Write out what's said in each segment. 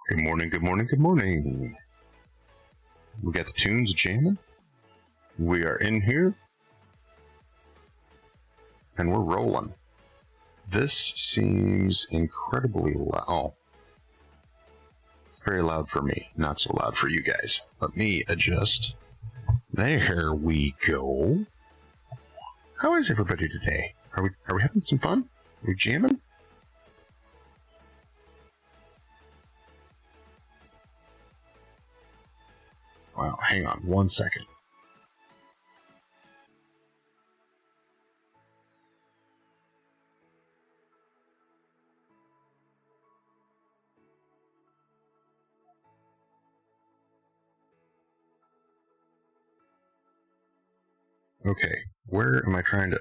Good morning, good morning, good morning. We got the tunes jamming. We are in here. And we're rolling. This seems incredibly loud. Oh. It's very loud for me, not so loud for you guys. Let me adjust. There we go. How is everybody today? Are we having some fun? Are we jamming? Wow, hang on 1 second. Okay, where am I trying to...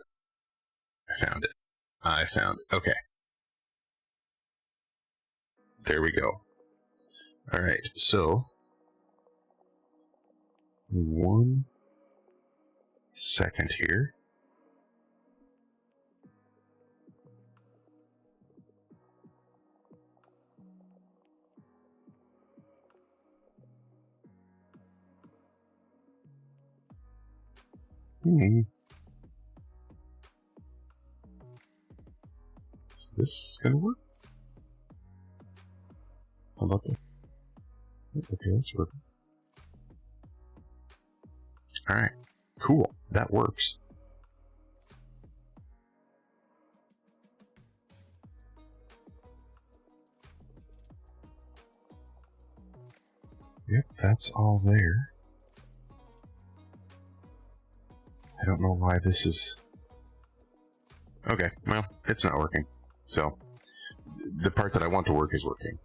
I found it. I found it. Okay. There we go. Alright, so... 1 second here. Is this gonna work? How about that? Okay, that's working. Alright, cool. That works. Yep, that's all there. I don't know why this is... Okay, well, it's not working. So, the part that I want to work is working.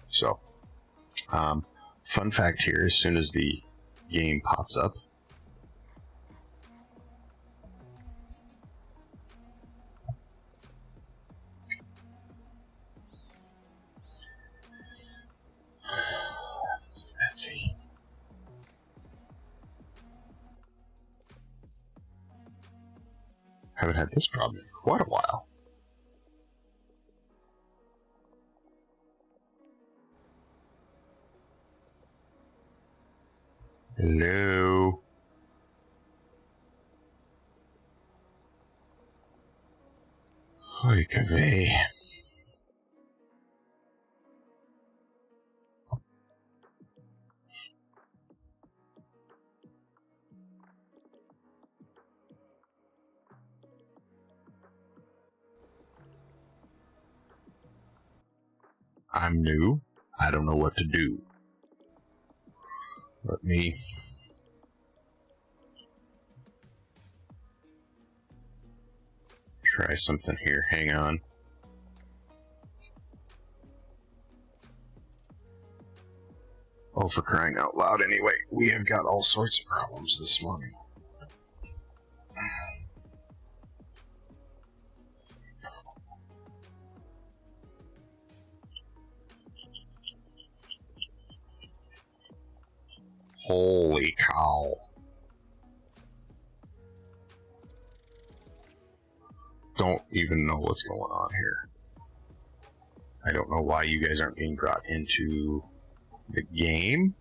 So, fun fact here, as soon as the game pops up, let's see. Haven't had this problem in quite a while. Hello? Gage Ky. I'm new. I don't know what to do. Let me... try something here. Hang on. Oh, for crying out loud, anyway. We have got all sorts of problems this morning. Holy cow. Don't even know what's going on here. I don't know why you guys aren't being brought into the game.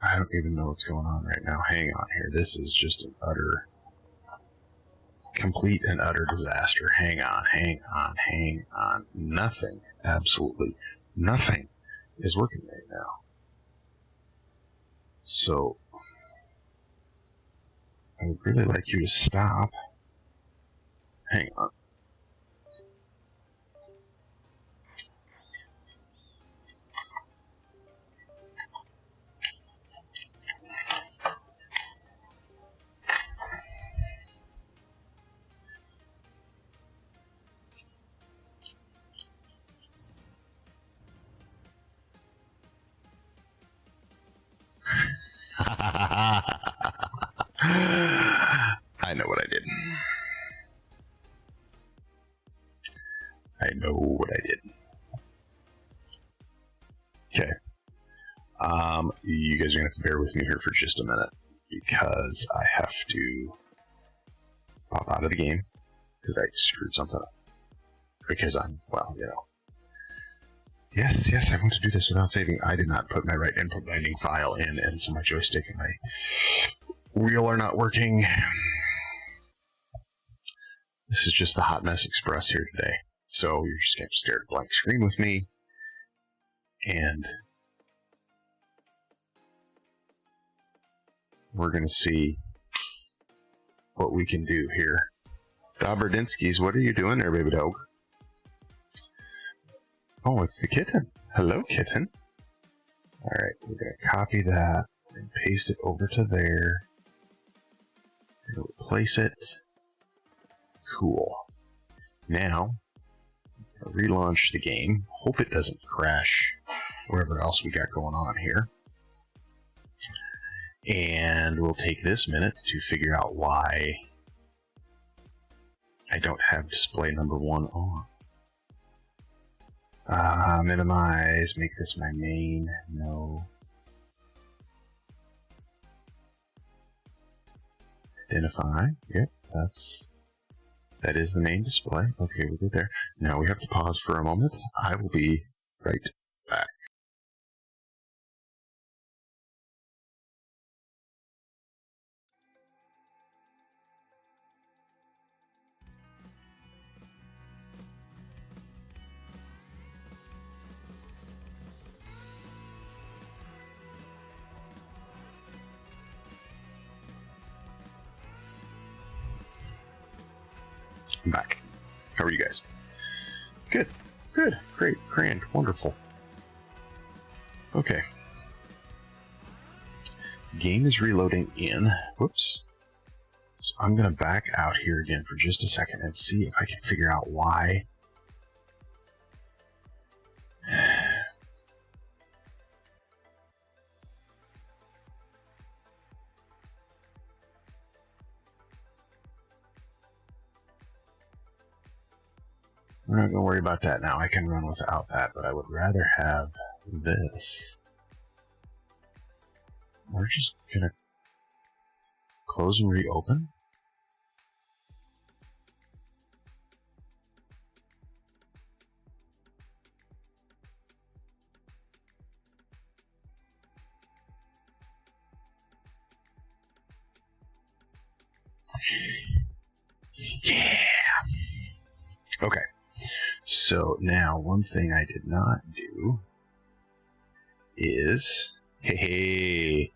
I don't even know what's going on right now. Hang on here. This is just an complete and utter disaster. Hang on. Nothing, absolutely nothing is working right now. So, I would really like you to stop. Hang on. I know what I did. I know what I did. Okay. You guys are going to have to bear with me here for just a minute because I have to pop out of the game because I screwed something up. Because I'm, well, you know. Yes, I want to do this without saving. I did not put my right input binding file in, and so my joystick and my wheel are not working. This is just the Hot Mess Express here today. So you're just going to stare at a blank screen with me. And we're going to see what we can do here. Dobrodinskis, what are you doing there, baby dog? Oh, it's the kitten. Hello, kitten. Alright, we're going to copy that and paste it over to there. We're going to replace it. Cool. Now, relaunch the game. Hope it doesn't crash whatever else we got going on here. And we'll take this minute to figure out why I don't have display number 1 on. Minimize, make this my main, no. Identify, yep, that is the main display. Okay, we're good there. Now we have to pause for a moment. I will be right back. I'm back. How are you guys? Good, great, grand, wonderful. Okay. Game is reloading in. Whoops. So I'm going to back out here again for just a second and see if I can figure out why. We're not going to worry about that now. I can run without that, but I would rather have this. We're just going to close and reopen. Yeah! Okay. So now, one thing I did not do is, hey,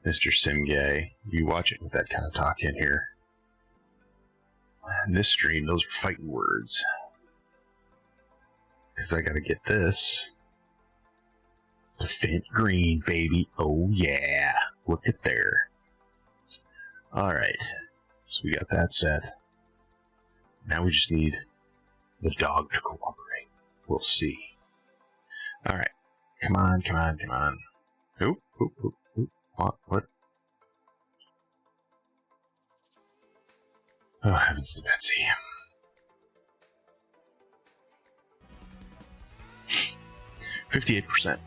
Mr. Sim Guy, you watch it with that kind of talk in here. In this stream, those are fighting words. Because I gotta get this to Fint Green, baby. Oh yeah, look at there. Alright, so we got that set. Now we just need the dog to cooperate. We'll see. Alright. Come on, come on, come on. Oop. What? Oh, heavens to Betsy. %.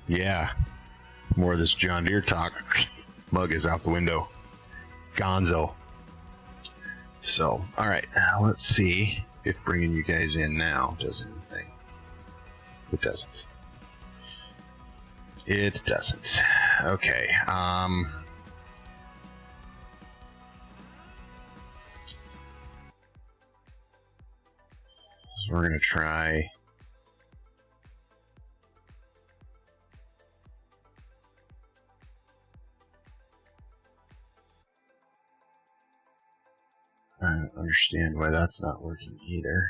Yeah. More of this John Deere talk. Mug is out the window. Gonzo. So, alright, let's see if bringing you guys in now does anything. It doesn't. It doesn't. Okay, so we're gonna try. I don't understand why that's not working either.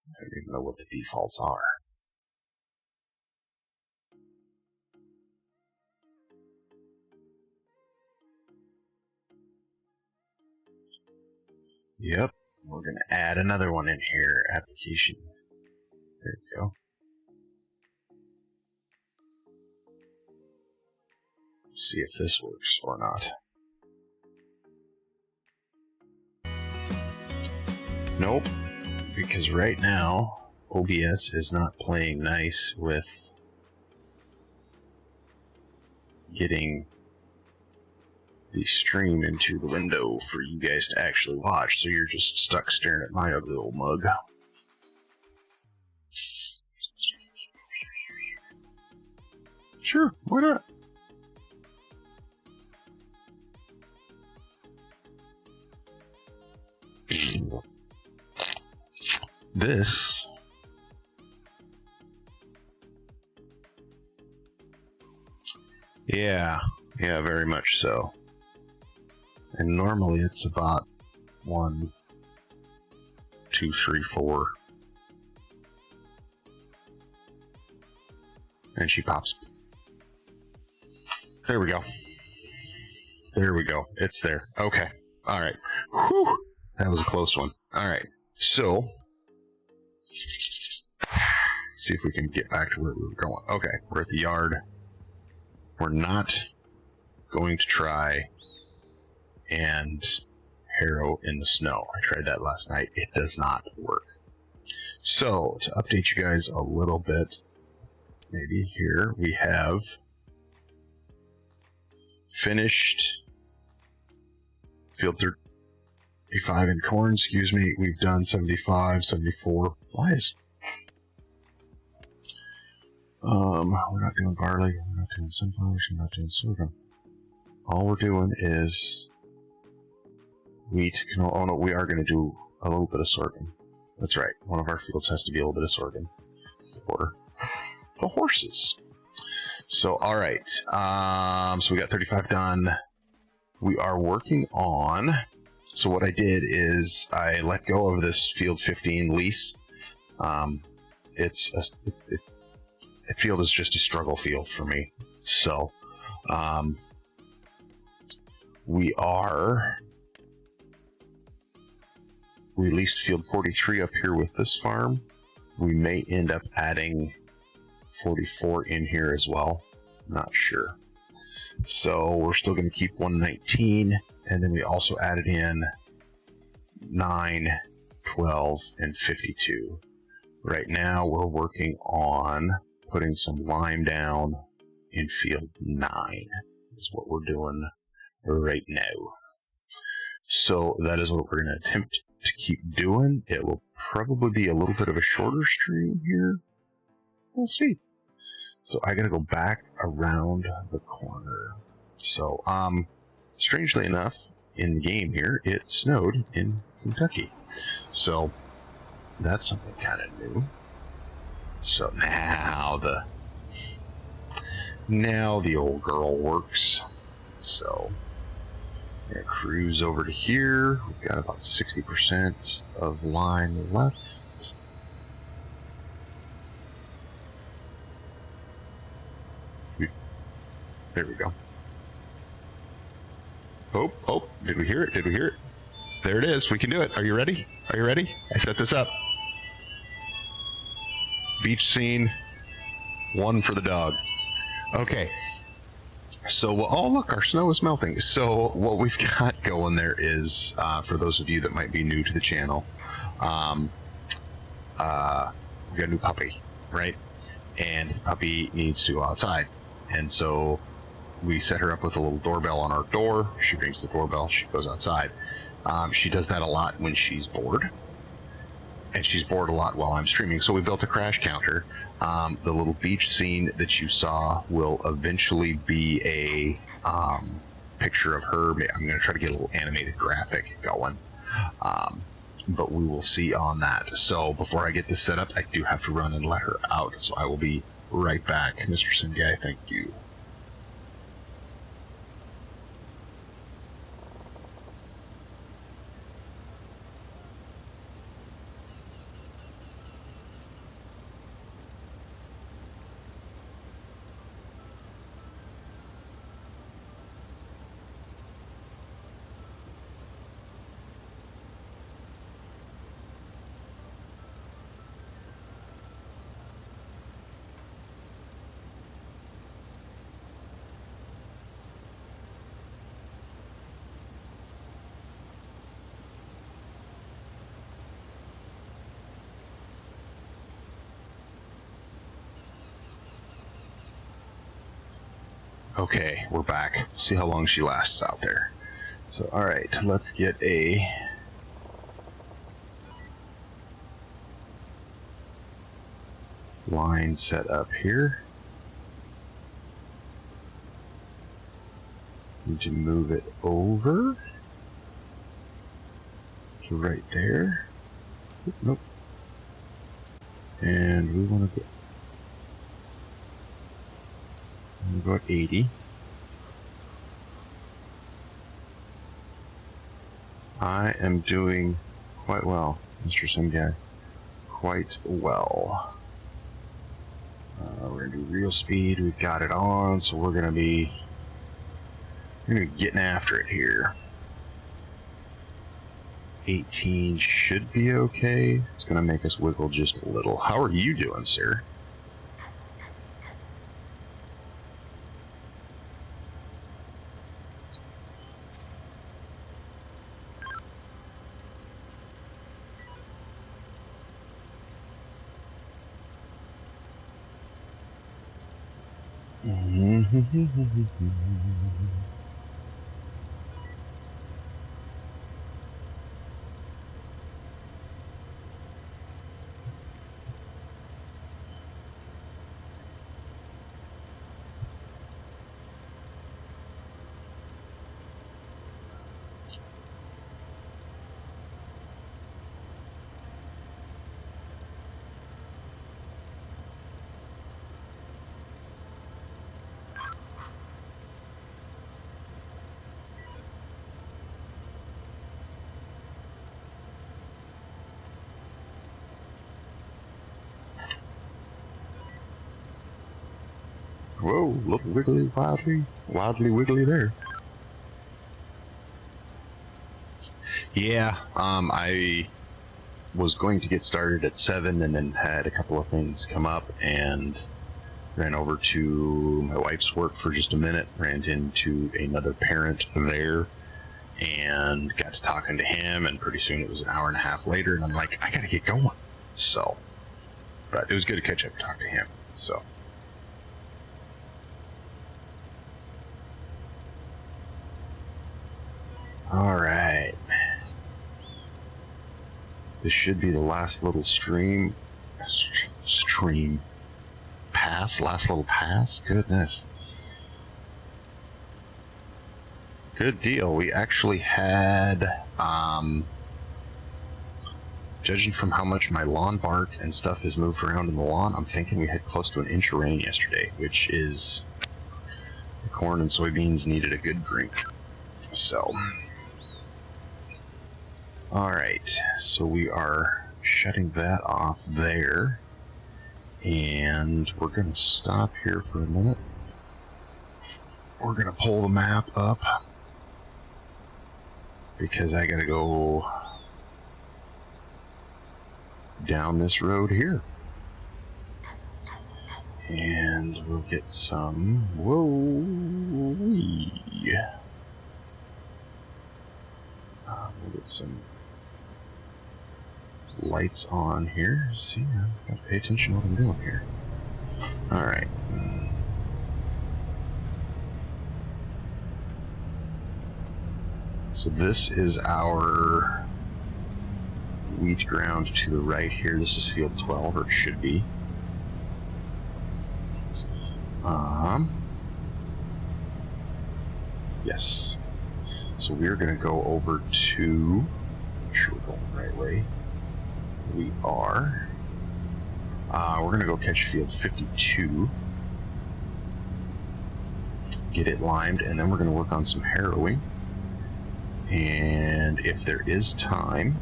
I don't even know what the defaults are. Yep, we're going to add another one in here. Application. There we go. See if this works or not. Nope, because right now OBS is not playing nice with getting the stream into the window for you guys to actually watch, so you're just stuck staring at my ugly old mug. Sure, why not? This yeah, very much so. And normally it's about 1, 2, 3, 4. And she pops. There we go. There we go. It's there. Okay. All right. Whew. That was a close one. All right. So, see if we can get back to where we were going. Okay. We're at the yard. We're not going to try and harrow in the snow. I tried that last night. It does not work. So, to update you guys a little bit, maybe here we have finished field 35 in corn, excuse me. We've done 75, 74. Why is we're not doing barley, we're not doing sunflowers, we're not doing sorghum. All we're doing is wheat. Oh no, we are going to do a little bit of sorghum. That's right. One of our fields has to be a little bit of sorghum for the horses. So, all right. So we got 35 done. We are working on. So what I did is I let go of this field 15 lease. The field is just a struggle field for me. So we leased field 43 up here with this farm. We may end up adding 44 in here as well. Not sure. So we're still going to keep 119, and then we also added in 9, 12, and 52. Right now we're working on putting some lime down in field 9. Is what we're doing right now. So that is what we're going to attempt to keep doing. It will probably be a little bit of a shorter stream here. We'll see. So I gotta go back around the corner. So, strangely enough, in the game here, it snowed in Kentucky. So, that's something kind of new. So now the old girl works. So, I'm gonna cruise over to here. We've got about 60% of line left. There we go. Oh, did we hear it? Did we hear it? There it is. We can do it. Are you ready? Are you ready? I set this up. Beach scene, 1 for the dog. Okay. So, oh look, our snow is melting. So what we've got going there is, for those of you that might be new to the channel, we got a new puppy, right? And the puppy needs to go outside. And so we set her up with a little doorbell on our door. She rings the doorbell, she goes outside. She does that a lot when she's bored. And she's bored a lot while I'm streaming. So we built a crash counter. The little beach scene that you saw will eventually be a picture of her. I'm going to try to get a little animated graphic going. But we will see on that. So before I get this set up, I do have to run and let her out. So I will be right back. Mr. Singai, thank you. Okay, we're back. See how long she lasts out there. So, alright, let's get a line set up here. Need to move it over to right there. Nope. And we want to go at 80. I am doing quite well, Mr. Sim Guy. Quite well. We're going to do real speed. We've got it on, so we're going to be getting after it here. 18 should be okay. It's going to make us wiggle just a little. How are you doing, sir? Whoa, little wiggly, wildly wiggly there. Yeah, I was going to get started at 7 and then had a couple of things come up and ran over to my wife's work for just a minute, ran into another parent there and got to talking to him, and pretty soon it was an hour and a half later and I'm like, I gotta get going. So, but it was good to catch up and talk to him, so. Alright. This should be the last little pass, last little pass. Goodness. Good deal. We actually had, judging from how much my lawn bark and stuff has moved around in the lawn, I'm thinking we had close to an inch of rain yesterday, which is, the corn and soybeans needed a good drink. So. Alright, so we are shutting that off there, and we're going to stop here for a minute. We're going to pull the map up, because I got to go down this road here. And we'll get some, whoa-wee. We'll get some lights on here. See, I've got to pay attention to what I'm doing here. Alright. So this is our wheat ground to the right here. This is field 12, or it should be. Yes. So we're going to go over to, make sure we're going the right way. We are. We're going to go catch field 52. Get it limed, and then we're going to work on some harrowing. And if there is time,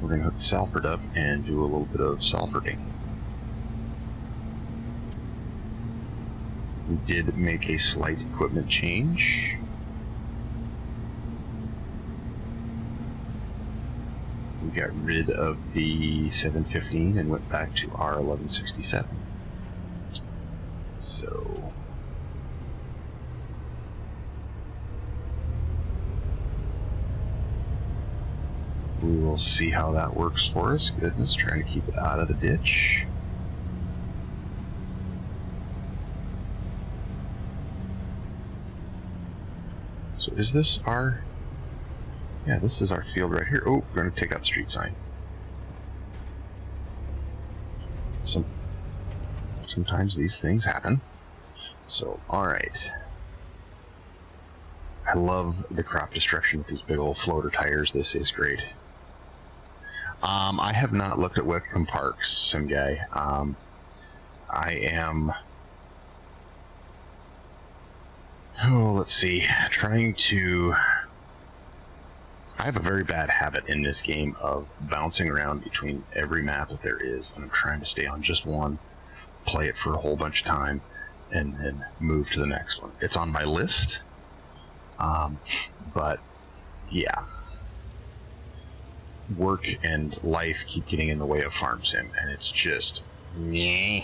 we're going to hook the Salford up and do a little bit of salfording. We did make a slight equipment change. We got rid of the 715 and went back to our 1167. So we will see how that works for us. Goodness, trying to keep it out of the ditch. So is this our... Yeah, this is our field right here. Oh, we're going to take out the street sign. Sometimes these things happen. So, alright. I love the crop destruction with these big old floater tires. This is great. I have not looked at Wickham Parks, some guy. I am... Oh, let's see. Trying to... I have a very bad habit in this game of bouncing around between every map that there is, and I'm trying to stay on just one, play it for a whole bunch of time, and then move to the next one. It's on my list, but yeah. Work and life keep getting in the way of Farm Sim, and it's just meh.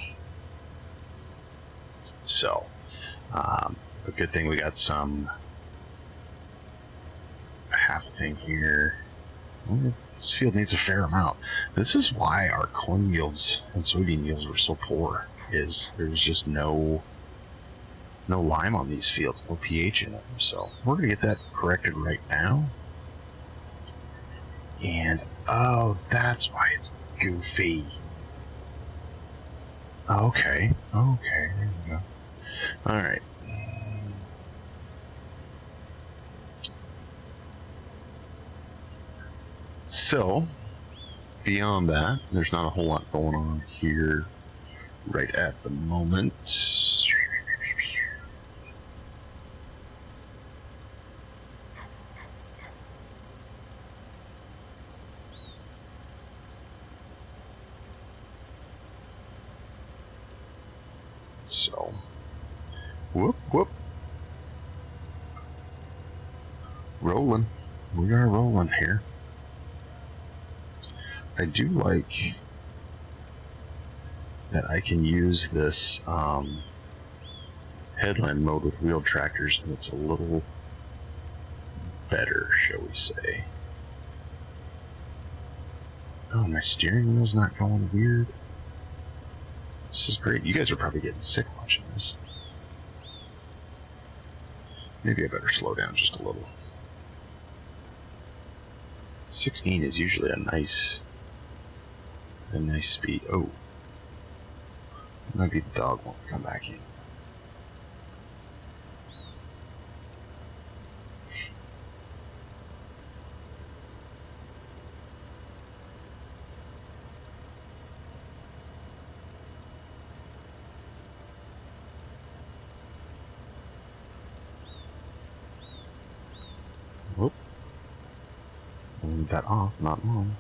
So, a good thing we got some half a thing here. This field needs a fair amount. This is why our corn yields and soybean yields were so poor, is there's just no lime on these fields, no pH in them. So we're gonna get that corrected right now. And oh, that's why it's goofy. Okay, there we go. Alright. So, beyond that, there's not a whole lot going on here right at the moment. So, whoop. Rolling. We are rolling here. I do like that I can use this headland mode with wheeled tractors, and it's a little better, shall we say. Oh, my steering wheel's not going weird. This is great. You guys are probably getting sick watching this. Maybe I better slow down just a little. 16 is usually a nice speed. Oh, maybe the dog won't come back in. Whoop. I'll leave that off, not long.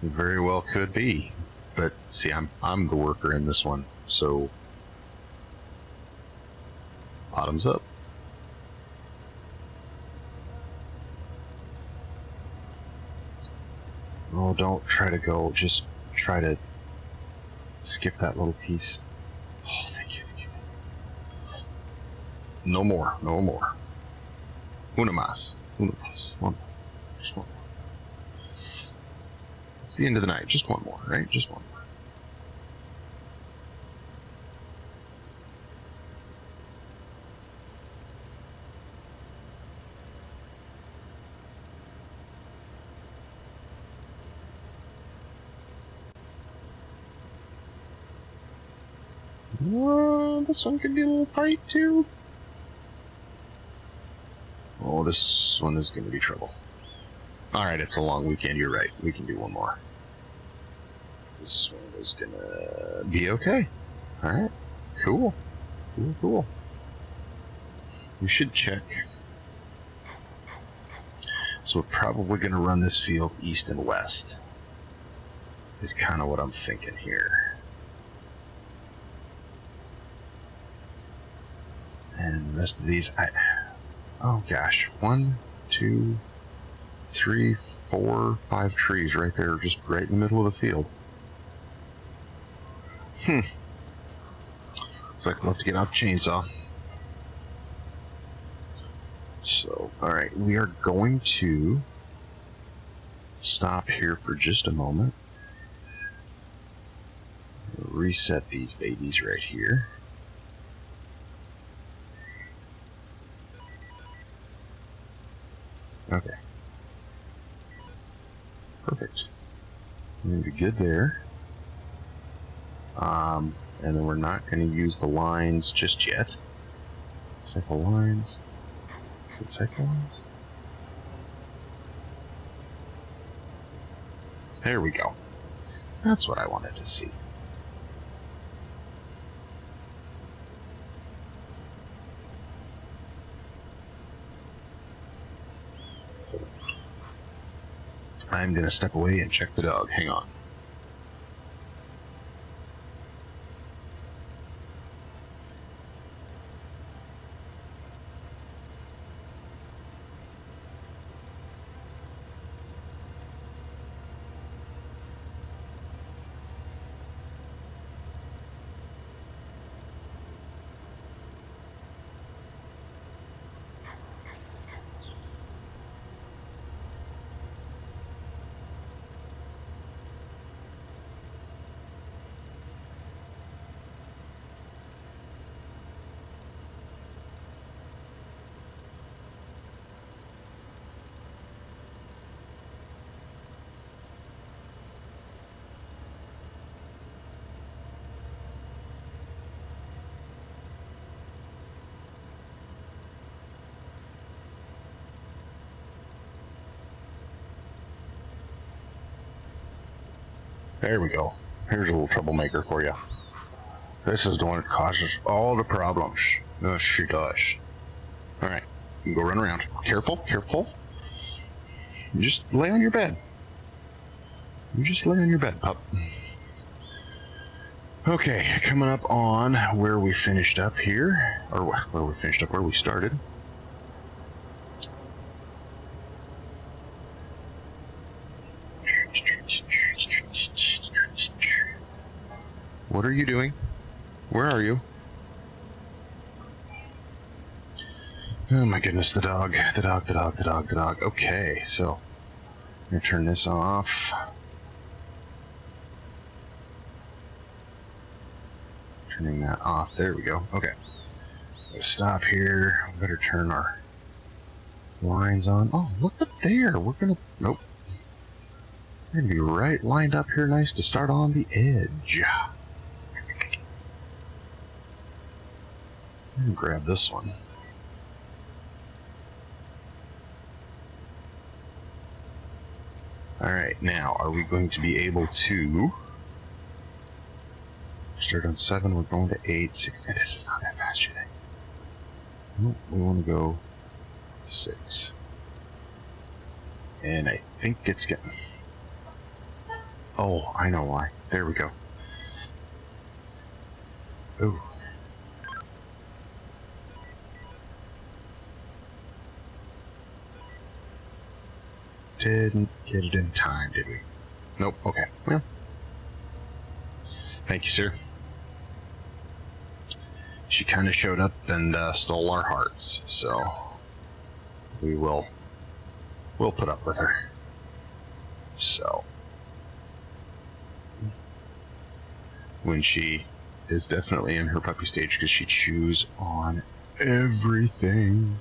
It very well could be, but see, I'm the worker in this one, so bottoms up. Oh, don't try to go, just try to skip that little piece. Oh, thank you. No more. Una más. One more. Just one more. It's the end of the night. Just one more, right? Just one more. Well, this one could be a little tight too. Oh, this one is going to be trouble. Alright, it's a long weekend, you're right. We can do one more. This one is going to be okay. Alright, cool. We should check. So we're probably going to run this field east and west. Is kind of what I'm thinking here. And the rest of these, oh gosh, 1, 2, 3, 4, 5 trees right there, just right in the middle of the field. Looks like we'll have to get out the chainsaw. So, alright, we are going to stop here for just a moment. Reset these babies right here. Okay. Perfect. We're going to be good there. And then we're not going to use the lines just yet. Cycle lines. Cycle lines. There we go. That's what I wanted to see. I'm going to step away and check the dog. Hang on. There we go. Here's a little troublemaker for you. This is the one that causes all the problems. Yes, she does. Alright, you go run around. Careful, careful. You just lay on your bed. You just lay on your bed, pup. Okay, coming up on where we finished up here. Or where we finished up, where we started. What are you doing? Where are you? Oh my goodness, the dog. The dog, the dog, the dog, the dog. Okay, so I'm going to turn this off. Turning that off. There we go. Okay. I'm going to stop here. We better turn our lines on. Oh, look up there. We're going to... Nope. We're going to be right lined up here nice to start on the edge. I'm going to grab this one. Alright, now, are we going to be able to start on 7, we're going to 8, 6, and this is not that fast, you think? Nope, we want to go 6. And I think it's getting... Oh, I know why. There we go. Ooh. Didn't get it in time, did we? Nope, okay. Well, thank you, sir. She kind of showed up and stole our hearts, so we'll put up with her. So, when she is definitely in her puppy stage because she chews on everything.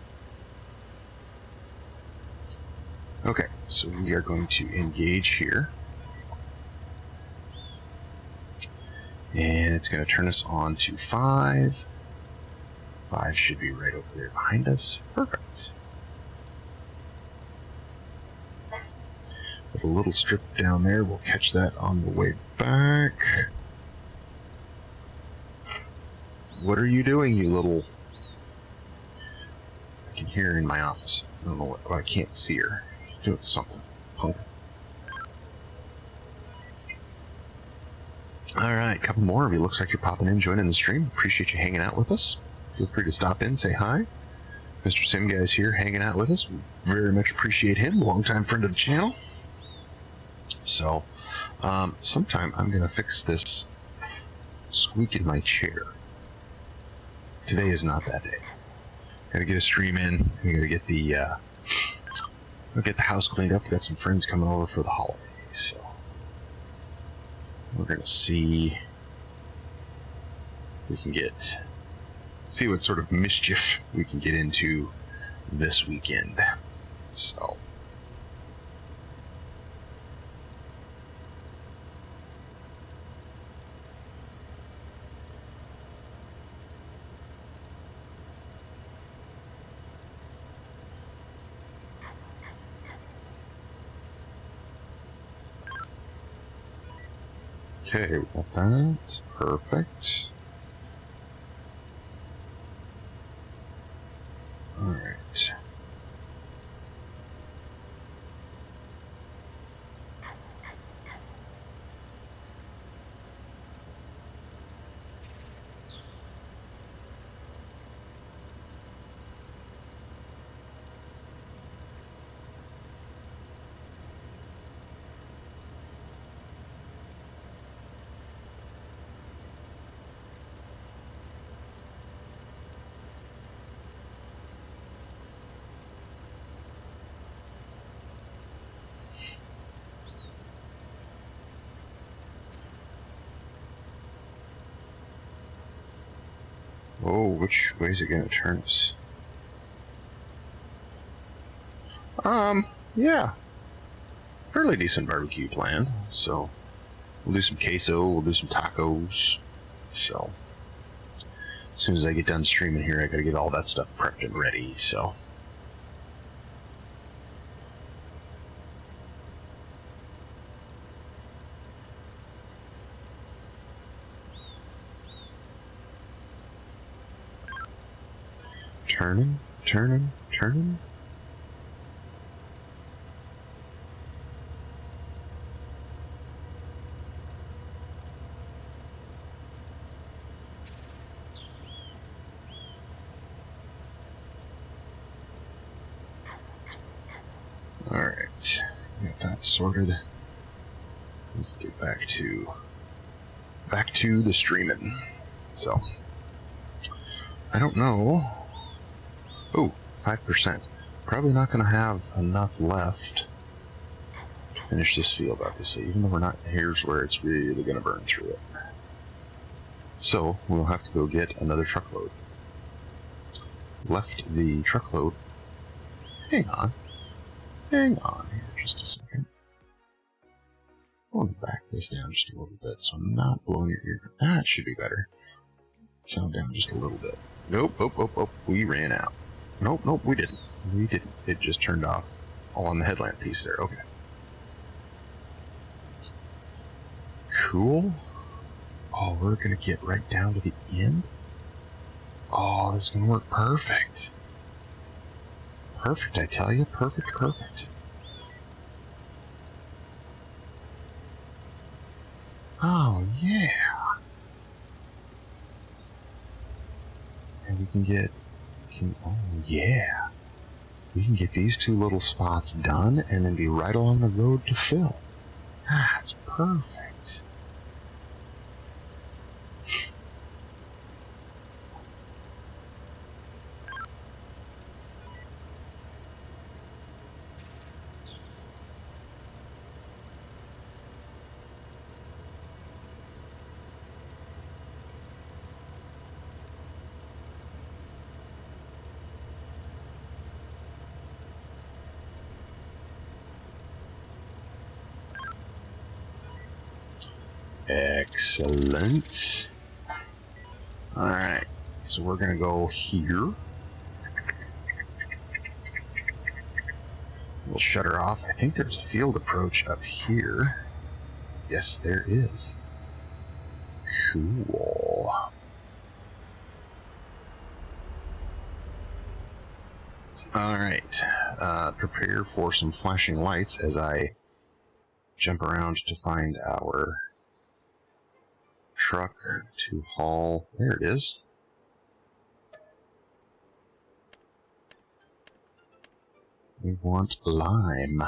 Okay, so we are going to engage here. And it's going to turn us on to 5. 5 should be right over there behind us. Perfect. With a little strip down there, we'll catch that on the way back. What are you doing, you little... I can hear her in my office. I don't know what... I can't see her. She's doing something. Punk. Alright, a couple more of you. Looks like you're popping in, joining the stream. Appreciate you hanging out with us. Feel free to stop in, say hi. Mr. Sim Guy's here hanging out with us. Very much appreciate him. Longtime friend of the channel. So, sometime I'm going to fix this squeak in my chair. Today is not that day. Gotta get a stream in. We gotta get the house cleaned up. We got some friends coming over for the holidays, so we're gonna see if we can see what sort of mischief we can get into this weekend. So. Okay, we got that. Perfect. Alright. Oh, which way is it going to turn us? Yeah. Fairly decent barbecue plan. So, we'll do some queso, we'll do some tacos. So, as soon as I get done streaming here, I gotta get all that stuff prepped and ready, so. Turning, turning, turning. Alright, got that sorted. Let's get back to the streaming. So, I don't know. Oh, 5%. Probably not going to have enough left to finish this field, obviously, even though we're not, here's where it's really going to burn through it. So, we'll have to go get another truckload. Left the truckload. Hang on here just a second. I want to back this down just a little bit so I'm not blowing your ear. That should be better. Sound down just a little bit. Nope, oh, we ran out. Nope, we didn't. It just turned off on the headlamp piece there. Okay. Cool. Oh, we're gonna get right down to the end? Oh, this is gonna work perfect. Perfect, I tell you. Perfect. Oh, yeah. And we can get... oh, yeah. We can get these two little spots done and then be right along the road to fill. That's perfect. Excellent. Alright, so we're gonna go here. We'll shut her off. I think there's a field approach up here. Yes, there is. Cool. Alright, prepare for some flashing lights as I jump around to find our truck to haul. There it is. We want lime.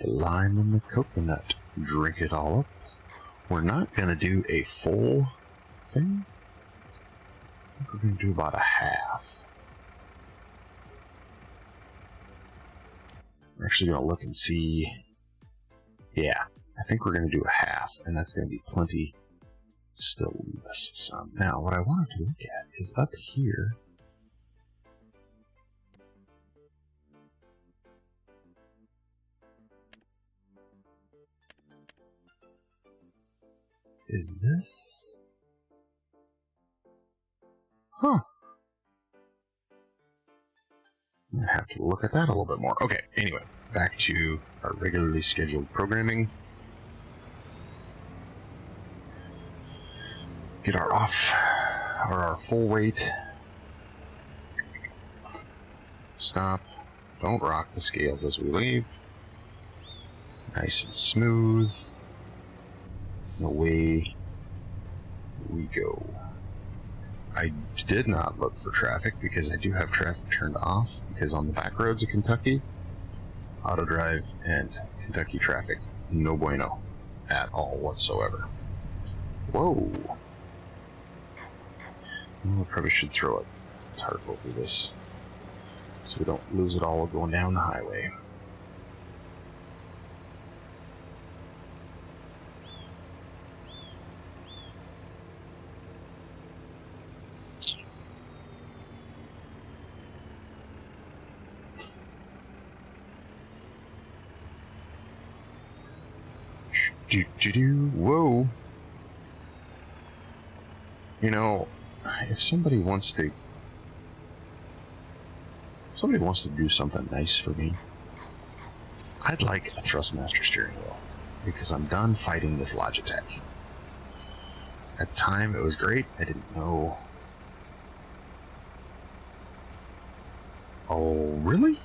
The lime and the coconut. Drink it all up. We're not going to do a full thing. I think we're going to do about a half. We're actually going to look and see. Yeah, I think we're going to do a half, and that's going to be plenty. Still leave us some. Now, what I wanted to look at is up here. is this? Huh. I have to look at that a little bit more. Okay, anyway, back to our regularly scheduled programming. Get our off, or our full weight. Stop. Don't rock the scales as we leave. Nice and smooth. And away we go. I did not look for traffic because I do have traffic turned off, because on the back roads of Kentucky, auto drive and Kentucky traffic, no bueno at all whatsoever. Whoa. I probably should throw a tarp over this so we don't lose it all going down the highway. Whoa. You know, if somebody wants to do something nice for me, I'd like a Thrustmaster steering wheel, because I'm done fighting this Logitech. At the time, it was great. I didn't know. Oh, really?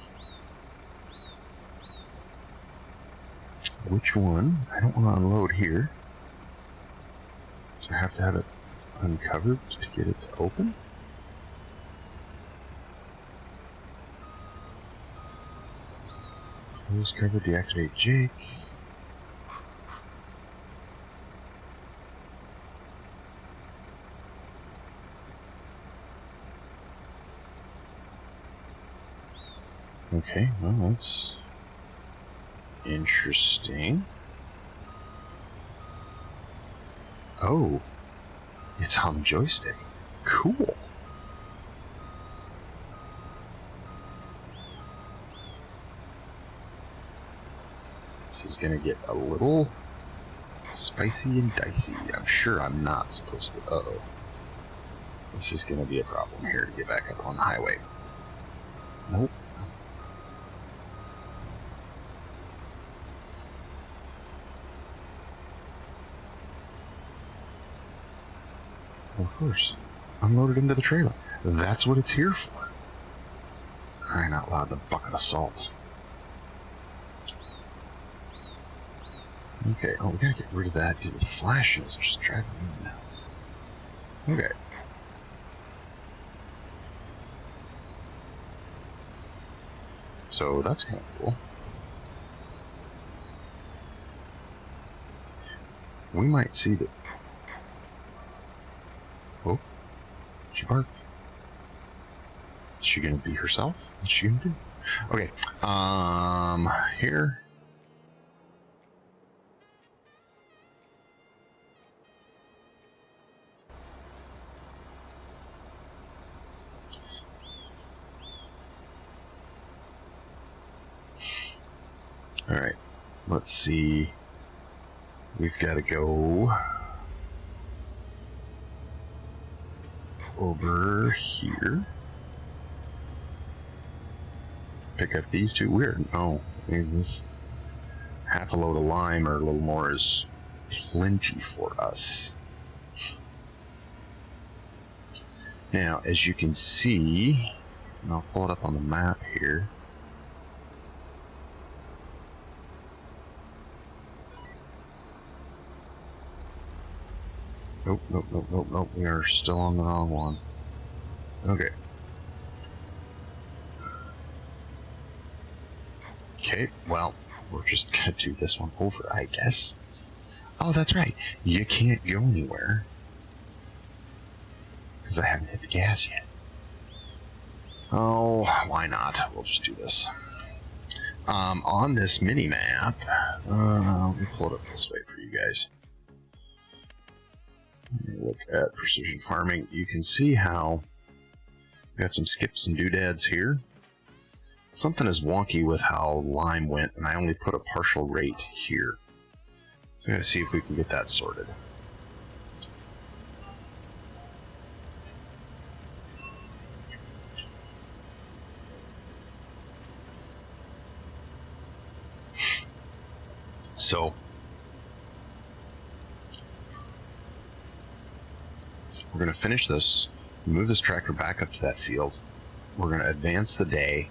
Which one? I don't want to unload here. So I have to have it uncovered to get it to open? Close cover, deactivate Jake. Okay, well, that's interesting. Oh, it's on the joystick. Cool. This is gonna get a little spicy and dicey. I'm sure I'm not supposed to. Uh-oh. This is gonna be a problem here to get back up on the highway. Nope. Of course. Unload it into the trailer. That's what it's here for. Crying out loud, the bucket of salt. Okay, oh, we gotta get rid of that because the flashing is just driving me nuts. Okay. So that's kind of cool. We might see that. Oh, she barked. Is she gonna be herself? What's she gonna do? Okay, here. Alright, let's see. We've got to go over here. Pick up these two. Weird. Oh, this half a load of lime or a little more is plenty for us. Now, as you can see, and I'll pull it up on the map here. Nope, nope, nope, nope, nope. We are still on the wrong one. Okay. Okay, well, we're just gonna do this one over, I guess. Oh, that's right. You can't go anywhere. Because I haven't hit the gas yet. Oh, why not? We'll just do this. On this mini-map, let me pull it up this way for you guys. Look at precision farming. You can see how we got some skips and doodads here. Something is wonky with how lime went, and I only put a partial rate here. So I'm going to see if we can get that sorted. So we're going to finish this, move this tractor back up to that field. We're going to advance the day,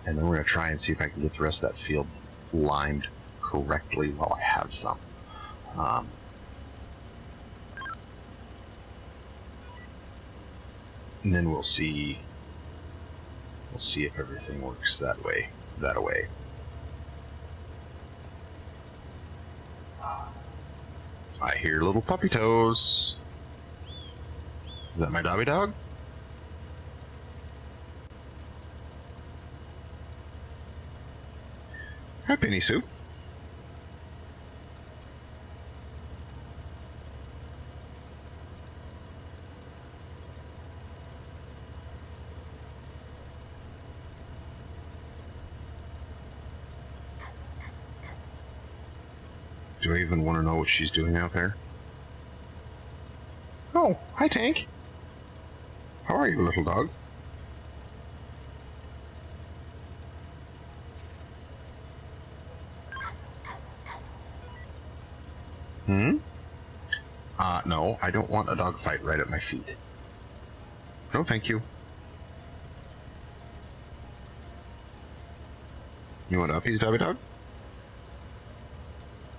and then we're going to try and see if I can get the rest of that field limed correctly while I have some. And then we'll see if everything works that way. I hear little puppy toes. Is that my Dobby dog? Hi, Penny Soup. Do I even want to know what she's doing out there? Oh, hi, Tank. How are you, little dog? No, I don't want a dog fight right at my feet. No, thank you. You want uppies, Dobby dog?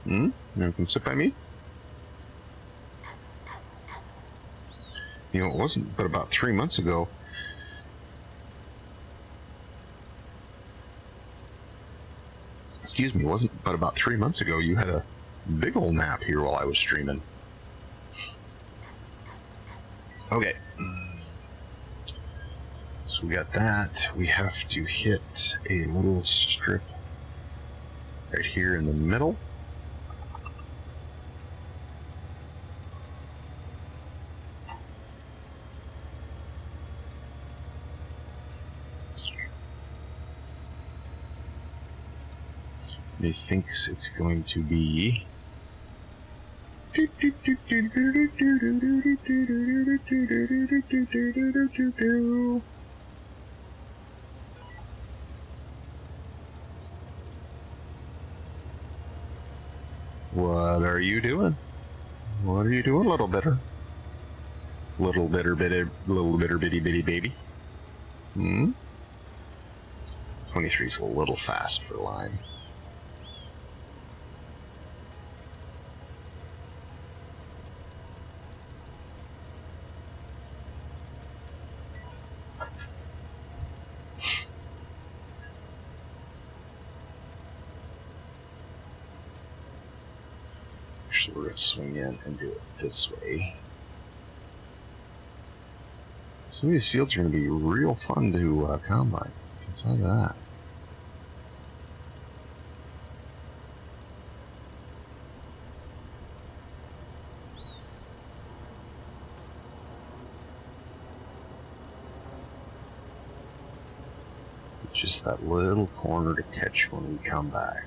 You can sit by me? You know, it wasn't but about 3 months ago. Excuse me, it wasn't but about 3 months ago you had a big old nap here while I was streaming. Okay. So we got that. We have to hit a little strip right here in the middle. He thinks it's going to be What are you doing? What are you doing, little bitter? Little bitter bitty baby. 23's a little fast for lime. Actually, we're going to swing in and do it this way. Some of these fields are going to be real fun to combine. I can tell you that. Just that little corner to catch when we come back.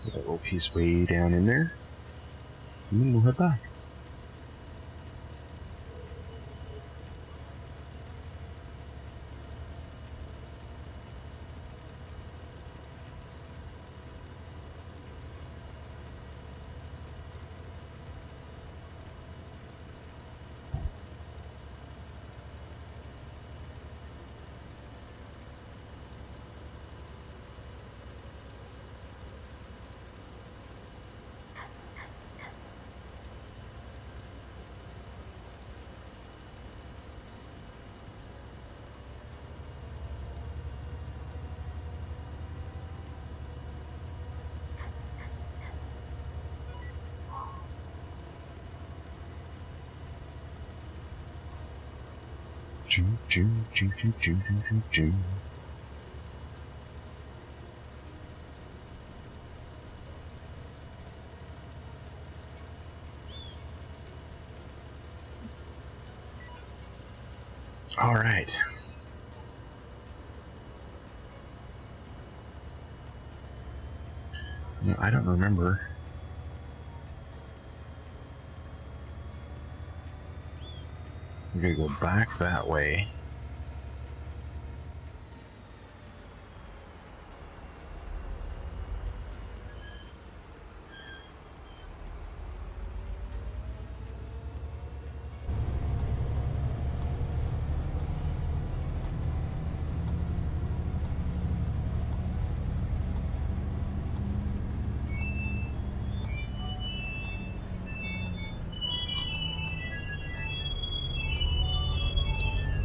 Put that little piece way down in there, and then we'll head back. All right. No, I don't remember. We're gonna go back that way.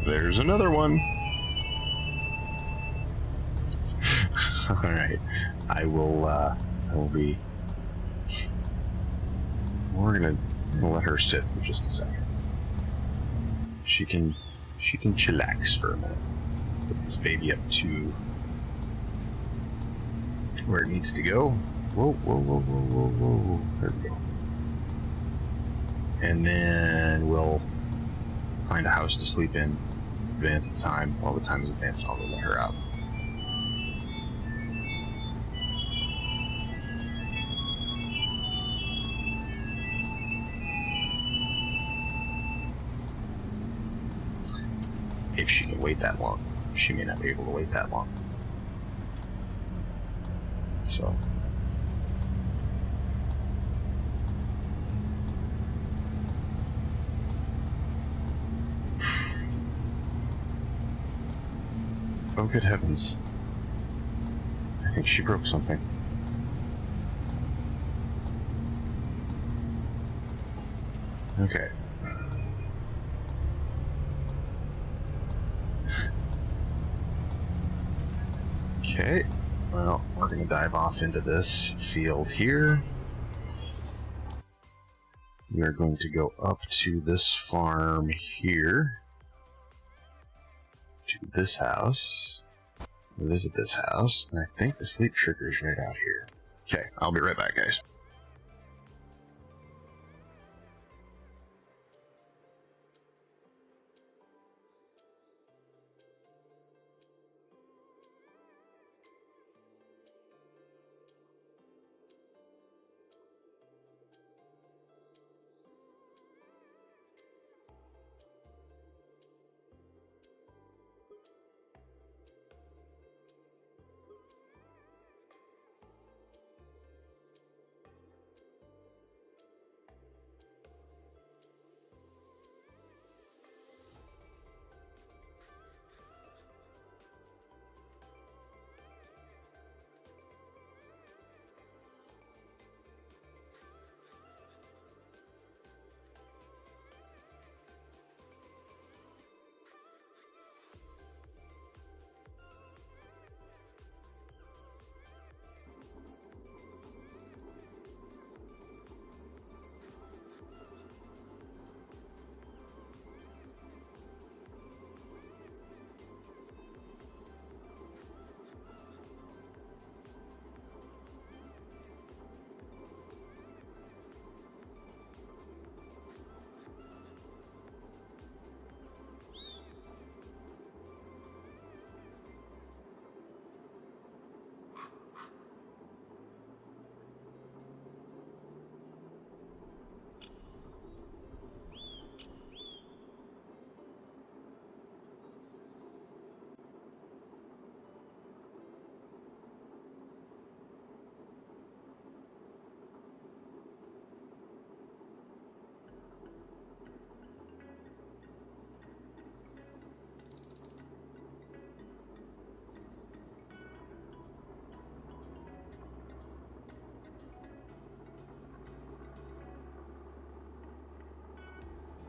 There's another one. All right, I will be. We're gonna let her sit for just a second. She can chillax for a minute. Put this baby up to where it needs to go. Whoa, whoa, whoa, whoa, whoa, whoa. There we go. And then we'll find a house to sleep in. Advance the time. While the time is advanced, I'll let her out. If she can wait that long. She may not be able to wait that long. So. Oh, good heavens. I think she broke something. Okay. Okay. Well, we're going to dive off into this field here. We are going to go up to this farm here. To this house. Visit this house. And I think the sleep trigger is right out here. Okay, I'll be right back, guys.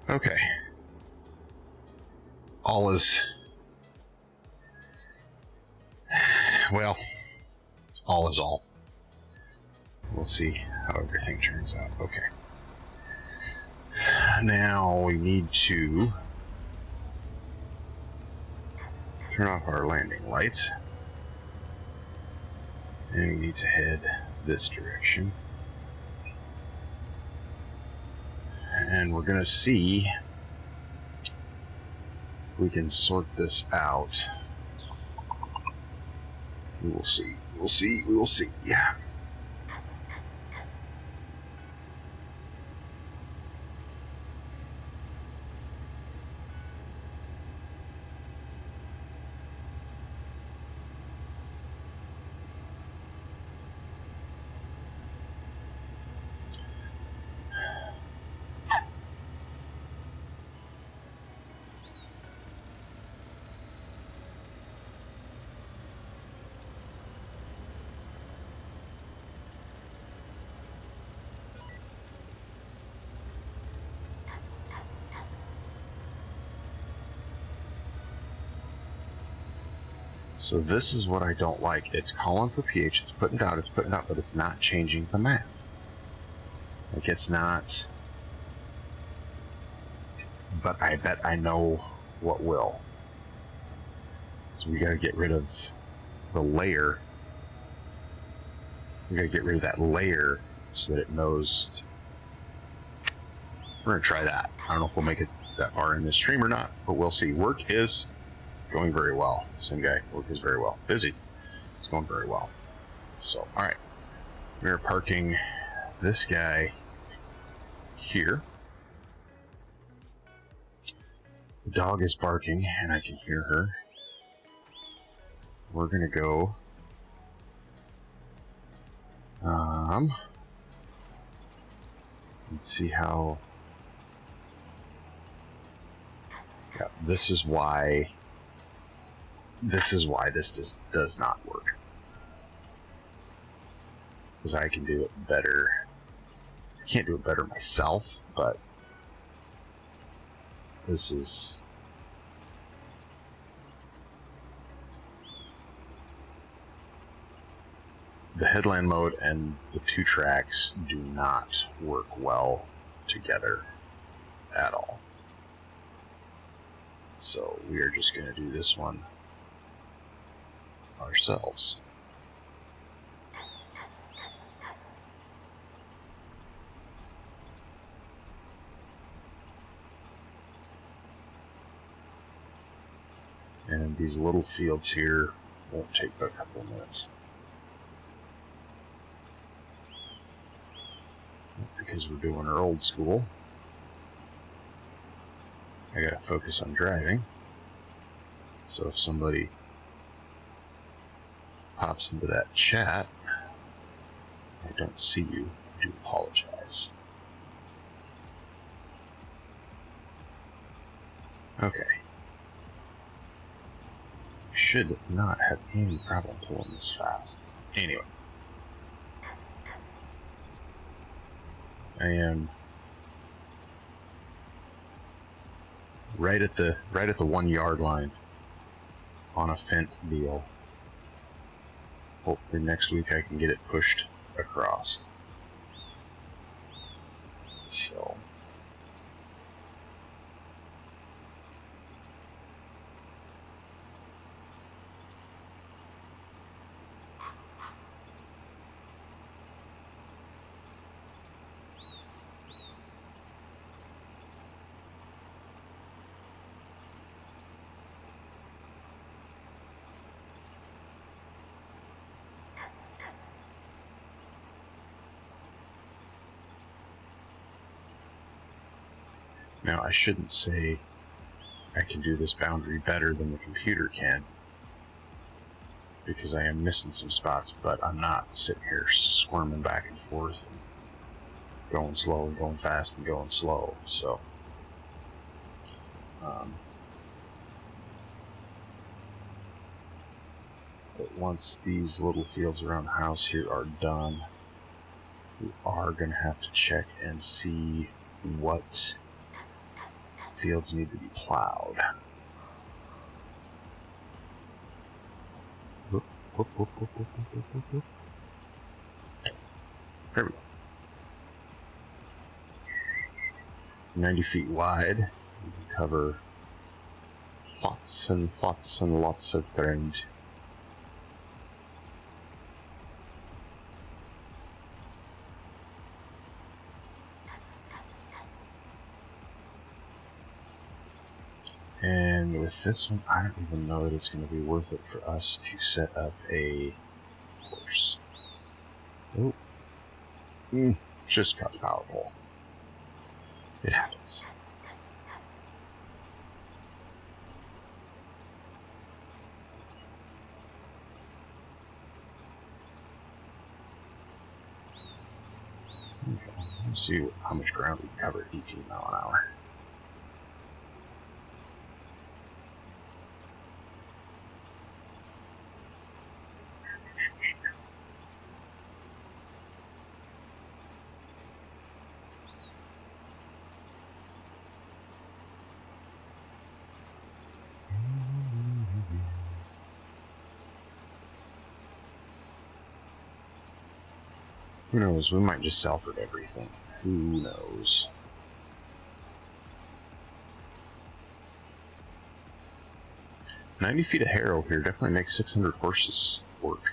Okay. All is... Well, all is all. We'll see how everything turns out. Okay. Now we need to turn off our landing lights. And we need to head this direction. And we're going to see we can sort this out. We will see. We will see. We will see. Yeah. So this is what I don't like. It's calling for pH, it's putting it out, but it's not changing the map. Like, it's not... But I bet I know what will. So we gotta get rid of the layer. We gotta get rid of that layer so that it knows... We're gonna try that. I don't know if we'll make it that far in this stream or not, but we'll see. Work is going very well. Same guy. Work is very well. Busy. It's going very well. So, alright. We're parking this guy here. The dog is barking, and I can hear her. We're gonna go... let's see how... Yeah, this is why this does not work. Because I can do it better. I can't do it better myself, but this is... The headland mode and the two tracks do not work well together at all. So we are just going to do this one ourselves. And these little fields here won't take but a couple of minutes. Because we're doing our old school. I gotta focus on driving. So if somebody pops into that chat, I don't see you, I do apologize. Okay. Should not have any problem pulling this fast. Anyway. I am right at the 1 yard line on a fence deal. Hopefully next week I can get it pushed across. So now, I shouldn't say I can do this boundary better than the computer can, because I am missing some spots, but I'm not sitting here squirming back and forth and going slow and going fast and going slow. So but once these little fields around the house here are done, we are going to have to check and see what fields need to be plowed. Whoop, whoop, whoop, whoop, whoop, whoop, whoop, whoop. There we go. 90 feet wide. We can cover lots and lots of ground. And And with this one, I don't even know that it's going to be worth it for us to set up a course. Oh, just got powerful. It happens. Okay, let's see how much ground we covered. 18 mile an hour. Who knows? We might just Salford everything. Who knows? $90 feet of harrow here definitely makes 600 horses work.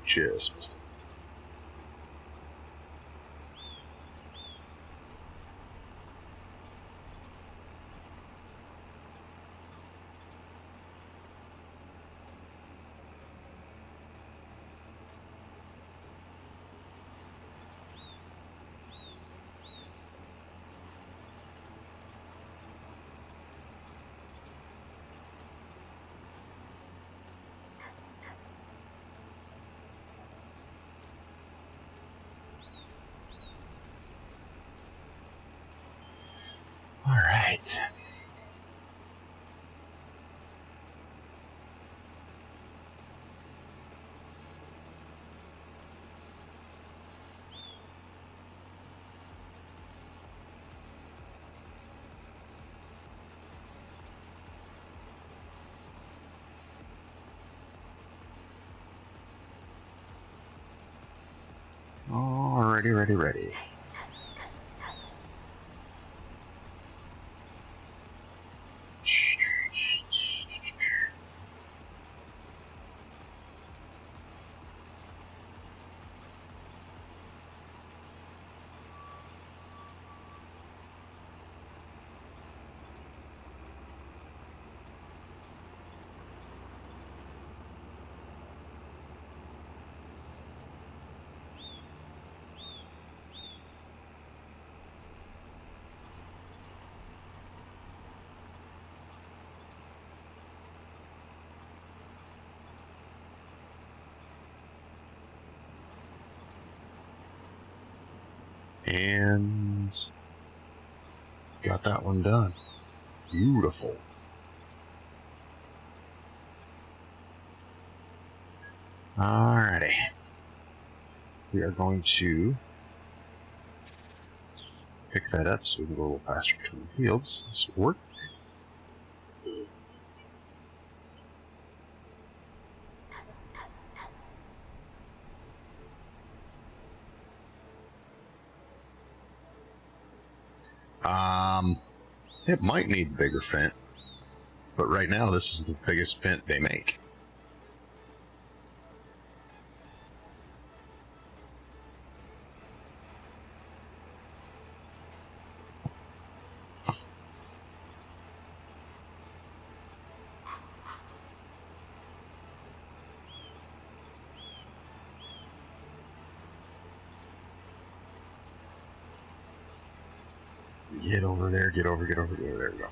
Just missed it. All right. Ready. And got that one done. Beautiful. Alrighty. We are going to pick that up so we can go a little faster between the fields. This will work. It might need bigger fent, but right now this is the biggest fent they make. Get over there, get over, there we go.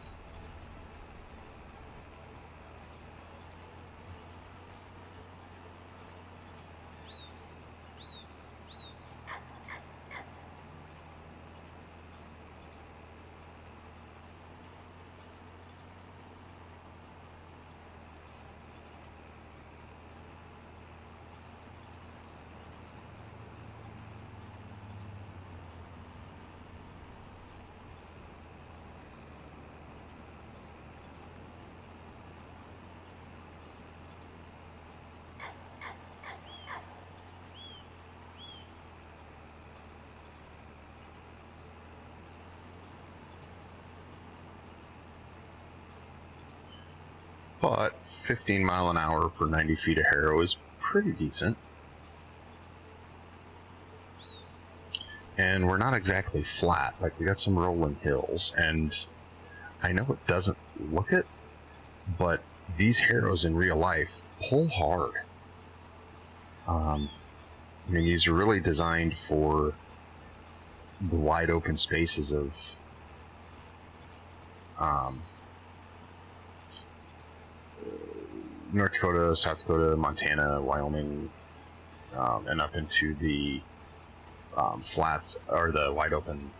But 15 mile an hour for 90 feet of harrow is pretty decent. And we're not exactly flat, like we got some rolling hills, and I know it doesn't look it, but these harrows in real life pull hard. I mean, these are really designed for the wide open spaces of North Dakota, South Dakota, Montana, Wyoming, and up into the flats or the wide open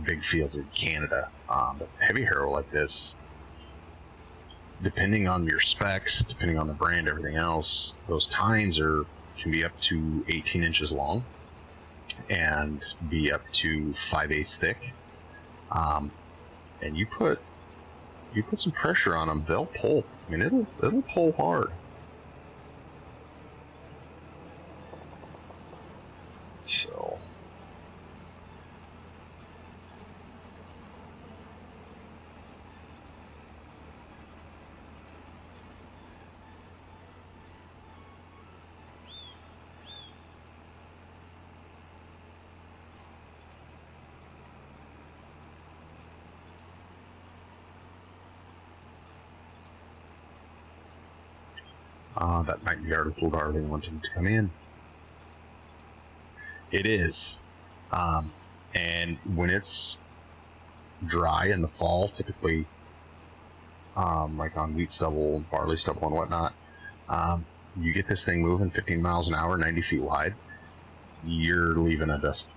big fields of Canada. But heavy harrow like this, depending on your specs, depending on the brand, everything else, those tines can be up to 18 inches long and be up to 5/8 thick. And you put some pressure on them, they'll pull. I mean, it'll pull hard. So that might be our little darling wanting to come in. It is. And when it's dry in the fall, typically, like on wheat stubble, barley stubble, and whatnot, you get this thing moving 15 miles an hour, 90 feet wide, you're leaving a dust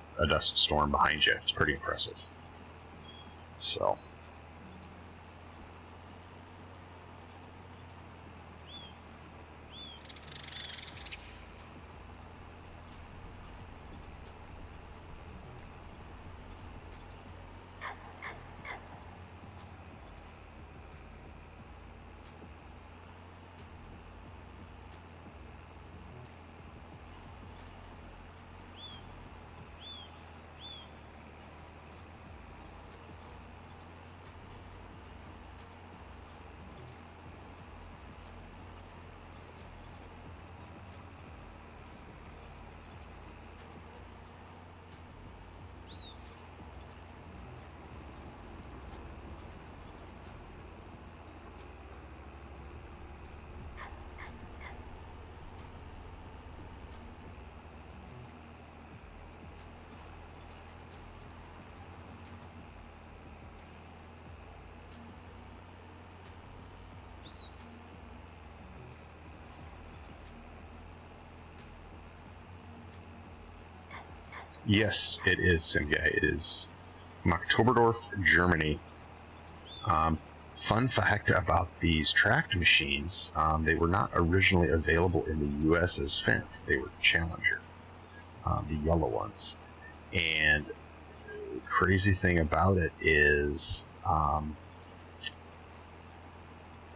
storm behind you. It's pretty impressive. So. Yes, it is, Simguy. It is from Oktoberdorf, Germany. Fun fact about these tracked machines, they were not originally available in the U.S. as Fendt. They were Challenger, the yellow ones. And the crazy thing about it is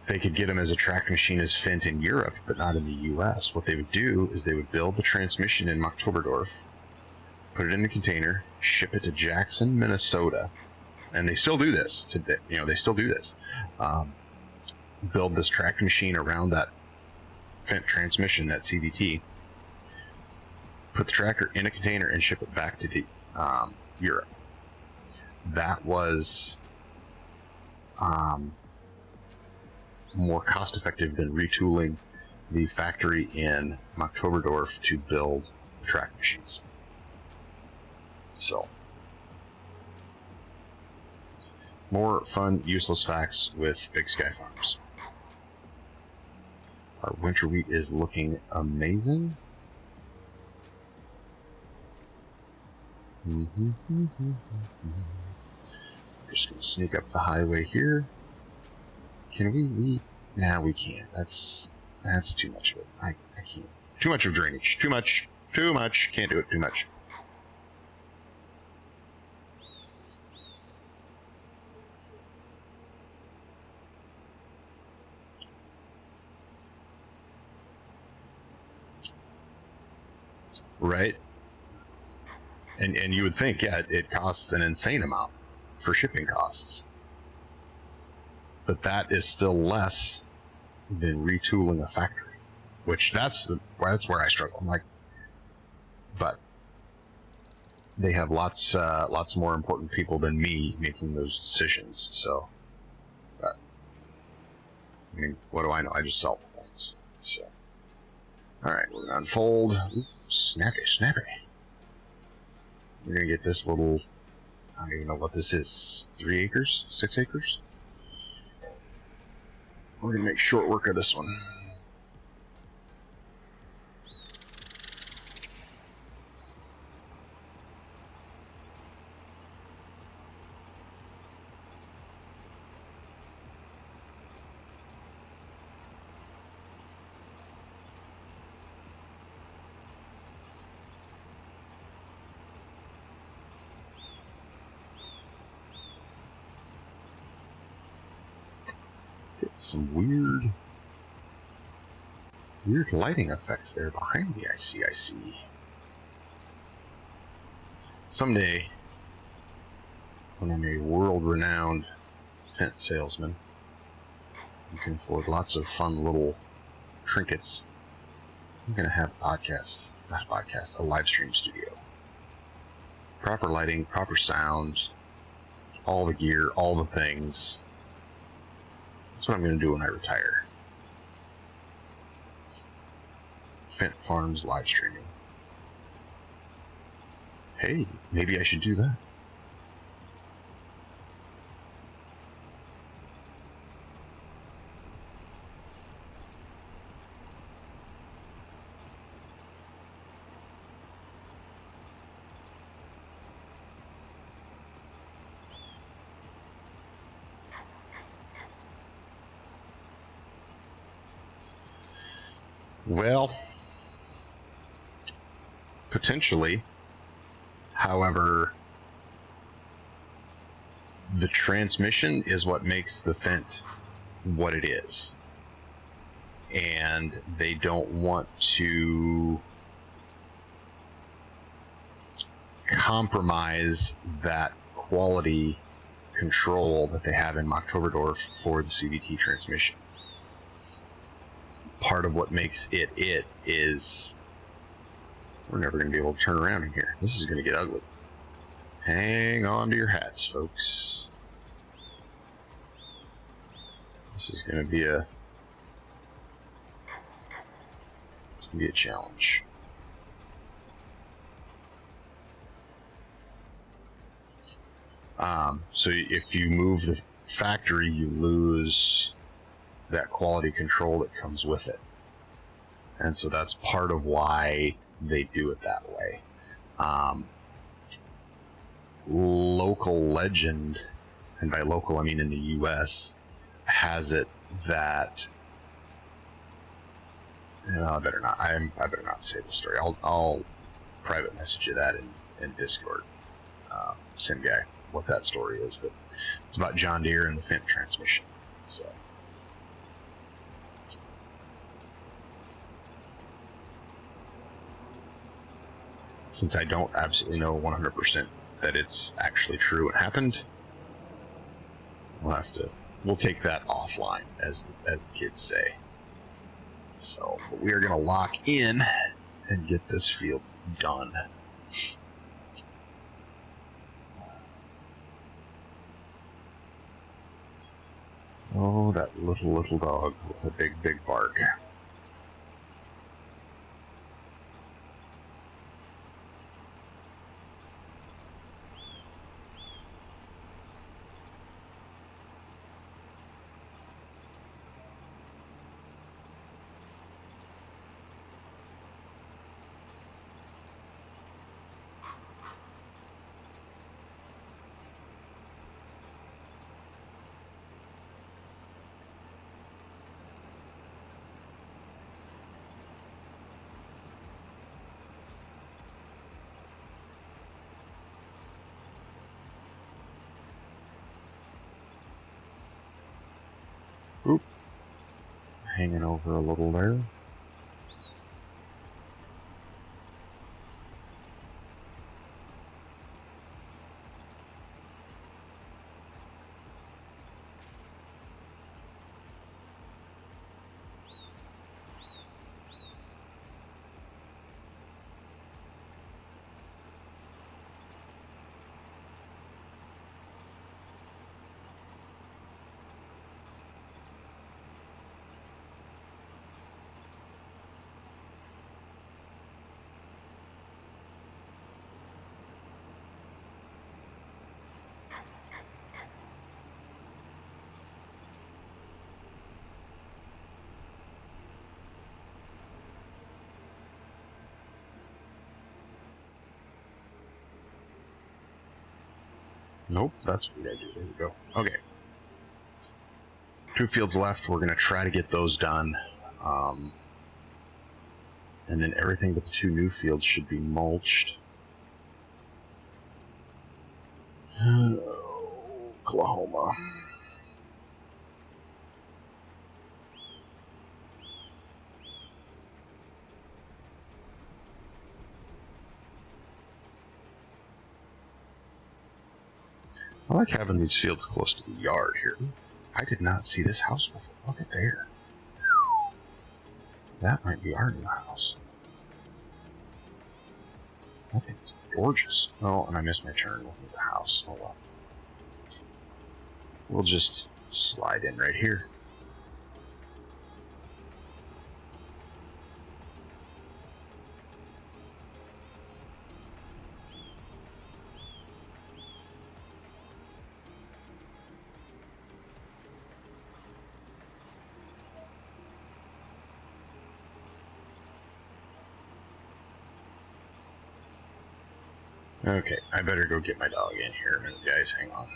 they could get them as a tracked machine as Fendt in Europe, but not in the U.S. What they would do is they would build the transmission in Oktoberdorf, put it in a container, ship it to Jackson, Minnesota, and they still do this today. You know, they still do this. Build this tracked machine around that Fendt transmission, that CVT. Put the tractor in a container and ship it back to Europe. That was more cost-effective than retooling the factory in Oktoberdorf to build tracked machines. So, more fun, useless facts with BigSky Farms. Our winter wheat is looking amazing. Just gonna sneak up the highway here. Can we? Nah, we can't. That's too much of it. I can't. Too much of drainage. Too much. Can't do it. Too much. Right? And you would think, yeah, it costs an insane amount for shipping costs. But that is still less than retooling a factory, which that's where I struggle. I'm like, but they have lots more important people than me making those decisions. So, but, I mean, what do I know? I just sell things. So, all right, we're gonna unfold. Ooh, snappy. We're gonna get this little. I don't even know what this is. 3 acres? 6 acres? We're gonna make short work of this one. Some weird lighting effects there behind me. I see. Someday, when I'm a world-renowned fence salesman, you can afford lots of fun little trinkets. I'm gonna have a live stream studio. Proper lighting, proper sound, all the gear, all the things. That's what I'm going to do when I retire. Fent Farms live streaming. Hey, maybe I should do that. Well, potentially. However, the transmission is what makes the Fent what it is. And they don't want to compromise that quality control that they have in Mocktoverdorf for the CVT transmission. Part of what makes it is we're never going to be able to turn around in here. This is going to get ugly. Hang on to your hats, folks. This is going to be a challenge. So if you move the factory, you lose that quality control that comes with it. And so that's part of why they do it that way. Local legend, and by local I mean in the US, has it that I better not. I better not say the story. I'll private message you that in Discord. Same guy, what that story is, but it's about John Deere and the Fent transmission. So. Since I don't absolutely know 100% that it's actually true and happened, we'll take that offline, as the kids say. So we are going to lock in and get this field done. Oh, that little dog with a big bark. Oop. Hanging over a little there. Nope, that's what I do. There we go. Okay. 2 fields left. We're going to try to get those done. And then everything but the 2 new fields should be mulched. Oklahoma. I like having these fields close to the yard here. I did not see this house before. Look at there. That might be our new house. I think it's gorgeous. Oh, and I missed my turn looking at the house. Oh well. We'll just slide in right here. Okay, I better go get my dog in here a minute, guys. Hang on.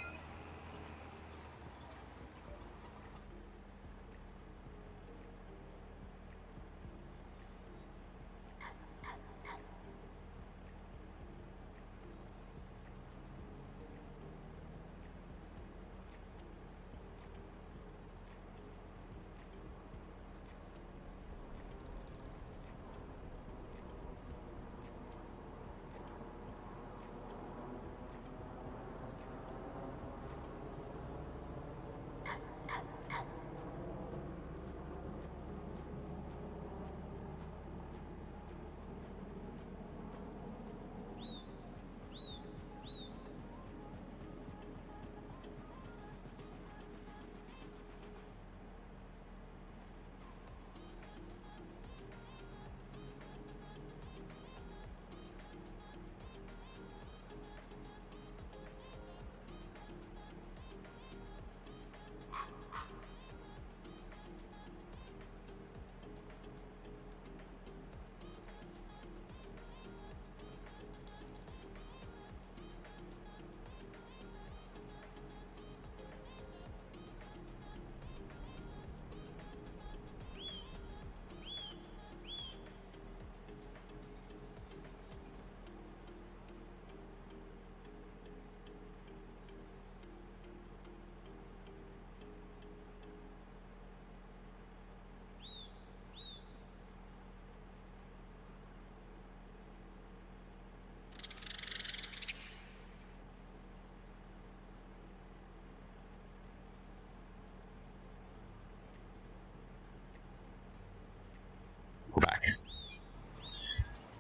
We're back.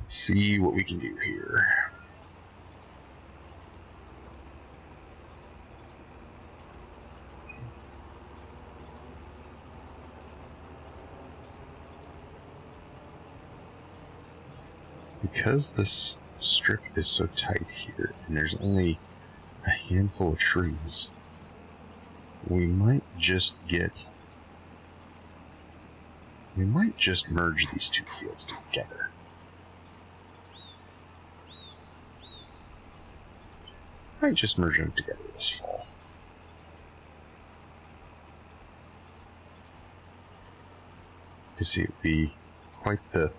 See what we can do here. Because this strip is so tight here, and there's only a handful of trees, we might just merge these 2 fields together. Might just merge them together this fall. You see, it'd be quite the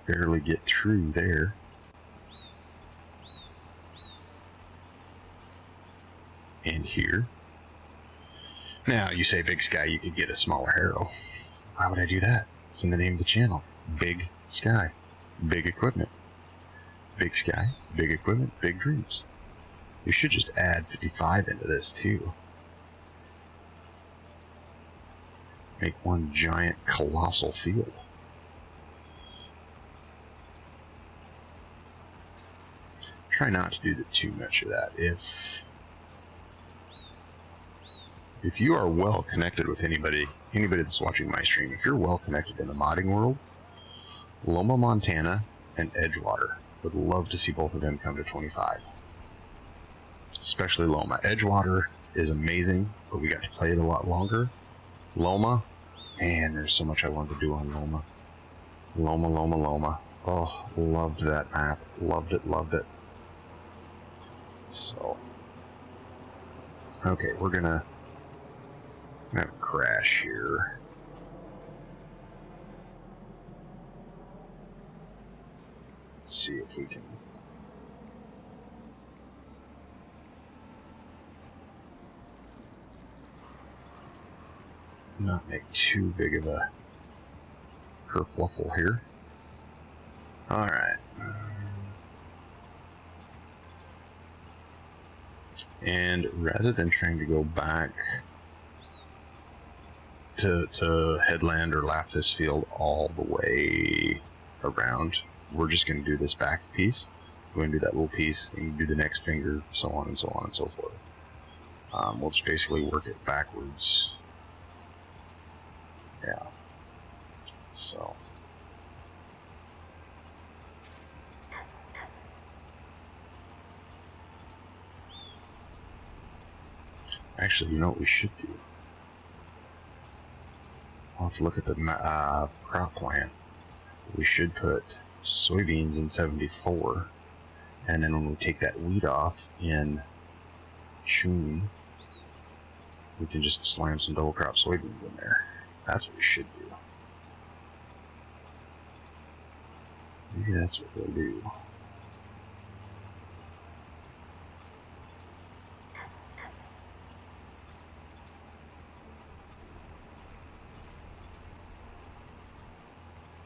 barely get through there. And here. Now, you say BigSky, you could get a smaller harrow. Why would I do that? It's in the name of the channel. BigSky. Big equipment. BigSky, big equipment, big dreams. You should just add 55 into this, too. Make one giant, colossal field. Try not to do too much of that. If you are well connected with anybody that's watching my stream, if you're well connected in the modding world, Loma, Montana, and Edgewater, would love to see both of them come to 25. Especially Loma. Edgewater is amazing, but we got to play it a lot longer. Loma, man, there's so much I wanted to do on Loma. Loma. Oh, loved that map. Loved it. So, okay, we're gonna have a crash here. Let's see if we can. Not make too big of a kerfluffle here. Alright. And rather than trying to go back to headland or lap this field all the way around, we're just going to do this back piece. We're going to do that little piece, then you do the next finger, so on and so on and so forth. We'll just basically work it backwards. Yeah. So. Actually, you know what we should do? I'll have to look at the crop plan. We should put soybeans in 74, and then when we take that wheat off in June, we can just slam some double crop soybeans in there. That's what we should do. Maybe that's what we'll do.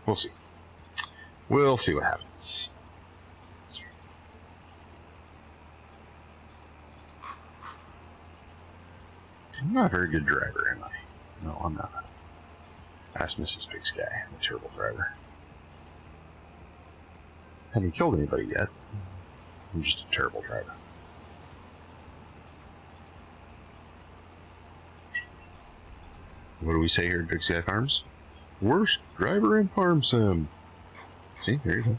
We'll see. We'll see what happens. I'm not a very good driver, am I? No, I'm not. Ask Mrs. BigSky. I'm a terrible driver. Haven't killed anybody yet. I'm just a terrible driver. What do we say here at BigSky Farms? Worst driver in Farm Sim. See, there you go.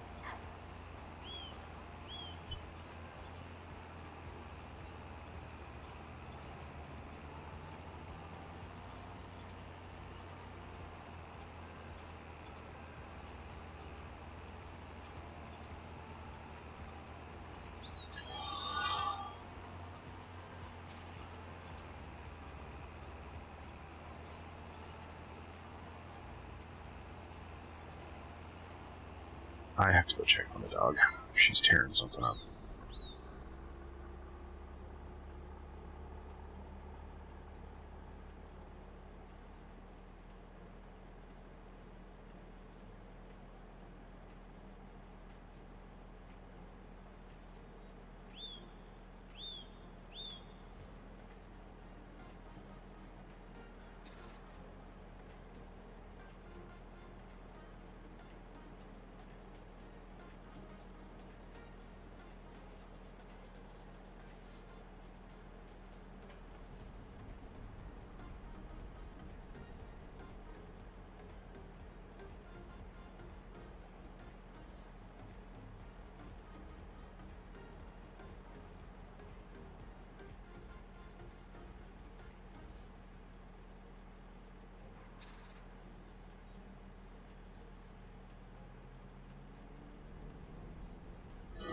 I have to go check on the dog. She's tearing something up.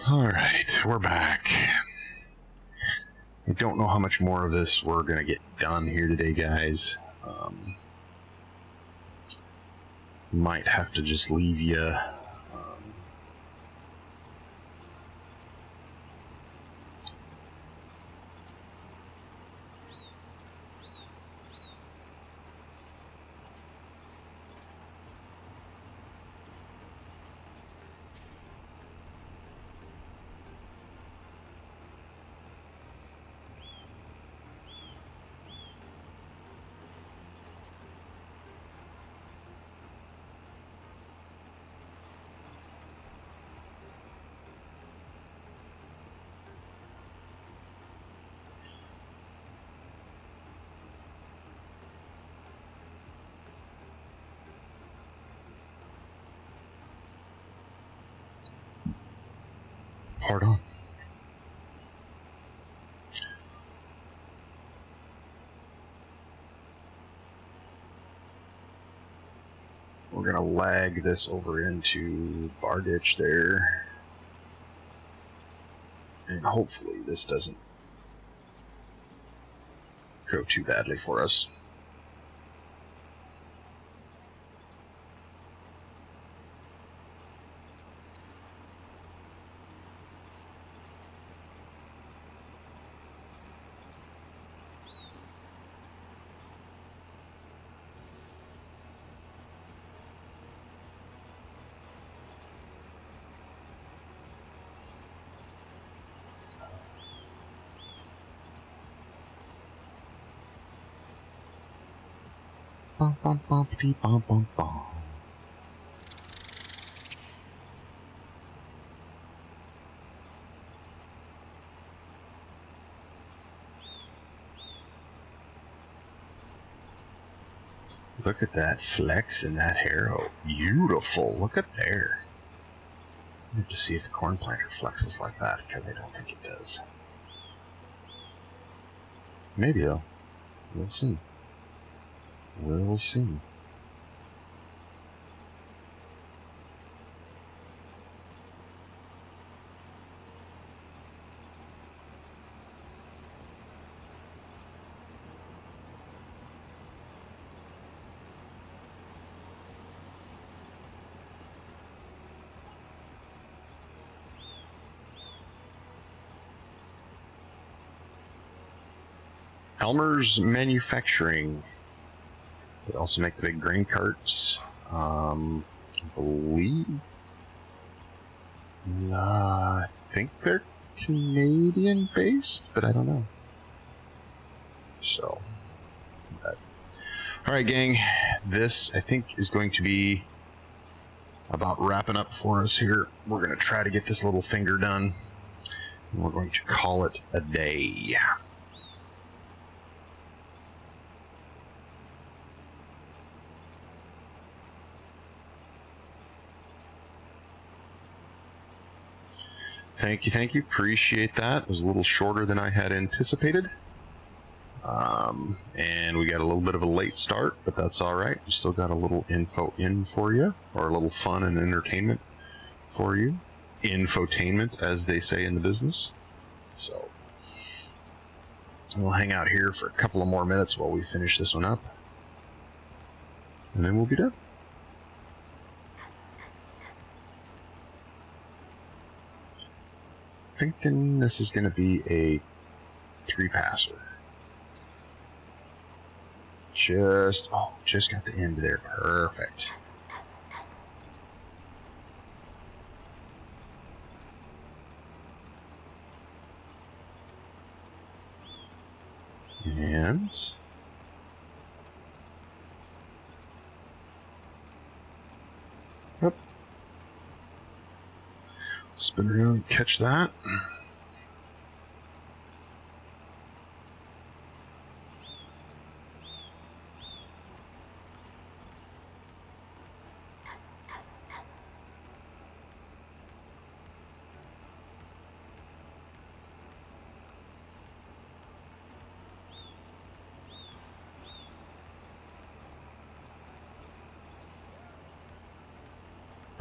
Alright, we're back. I don't know how much more of this we're going to get done here today, guys. Might have to just leave you. Pardon. We're going to lag this over into bar ditch there. And hopefully this doesn't go too badly for us. Bum, bum, bumpity, bum, bum, bum. Look at that flex in that harrow. Beautiful. Look at there. I have to see if the corn planter flexes like that, because I don't think it does. Maybe though. We'll see. We'll see. Elmer's Manufacturing. They also make the big grain carts. I believe. I think they're Canadian based, but I don't know. So, alright, gang. This, I think, is going to be about wrapping up for us here. We're going to try to get this little finger done, and we're going to call it a day. Thank you, appreciate that. It was a little shorter than I had anticipated. And we got a little bit of a late start, but that's alright. We still got a little info in for you, or a little fun and entertainment for you. Infotainment, as they say in the business. So, we'll hang out here for a couple of more minutes while we finish this one up. And then we'll be done. Thinking this is going to be a 3-passer. Just got the end there. Perfect. And yep. Spin around, catch that.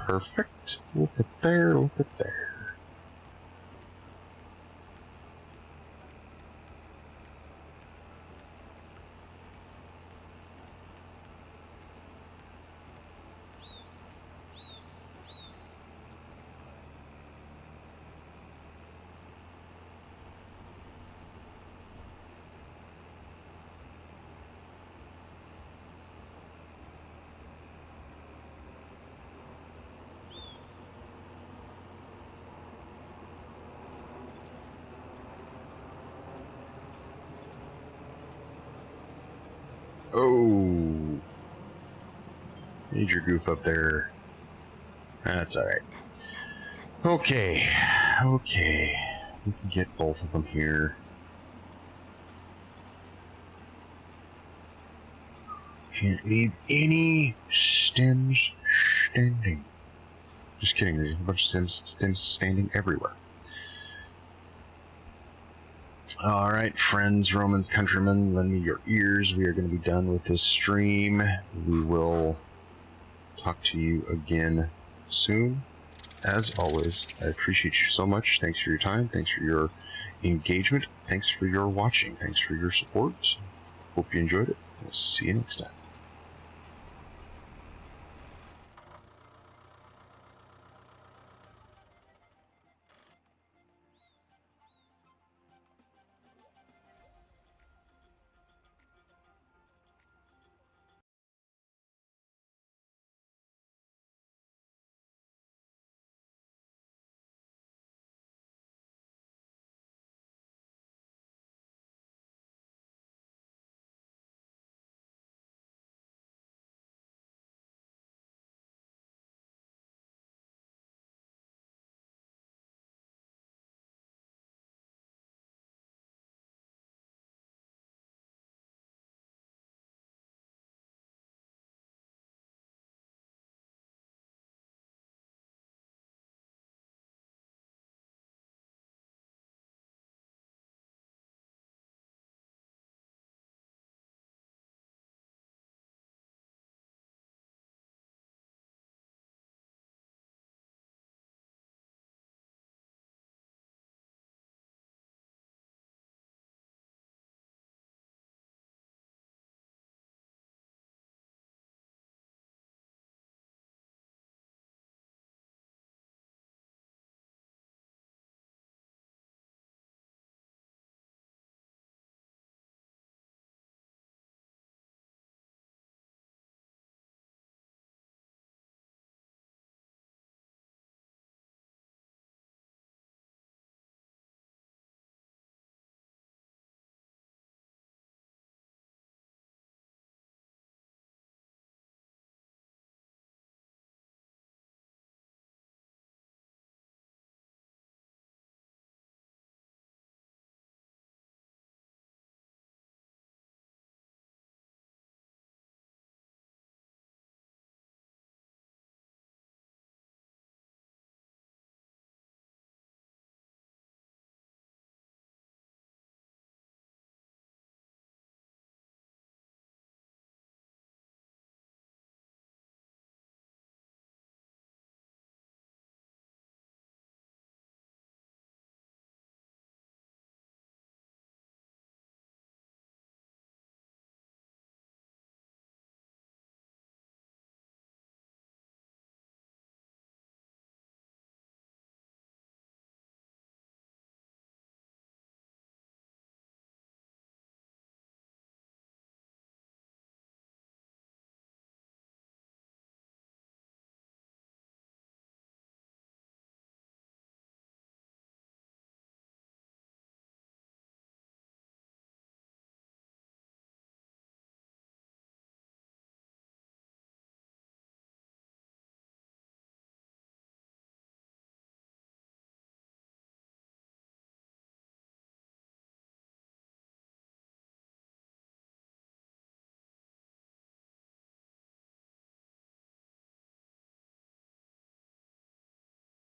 Perfect. Look at there, look at there. Oh, major goof up there. That's alright. Okay, we can get both of them here. Can't leave any stems standing. Just kidding, there's a bunch of stems standing everywhere. Alright, friends, Romans, countrymen, lend me your ears. We are going to be done with this stream. We will talk to you again soon. as always, I appreciate you so much. Thanks for your time. Thanks for your engagement. Thanks for your watching. Thanks for your support. Hope you enjoyed it. We'll see you next time.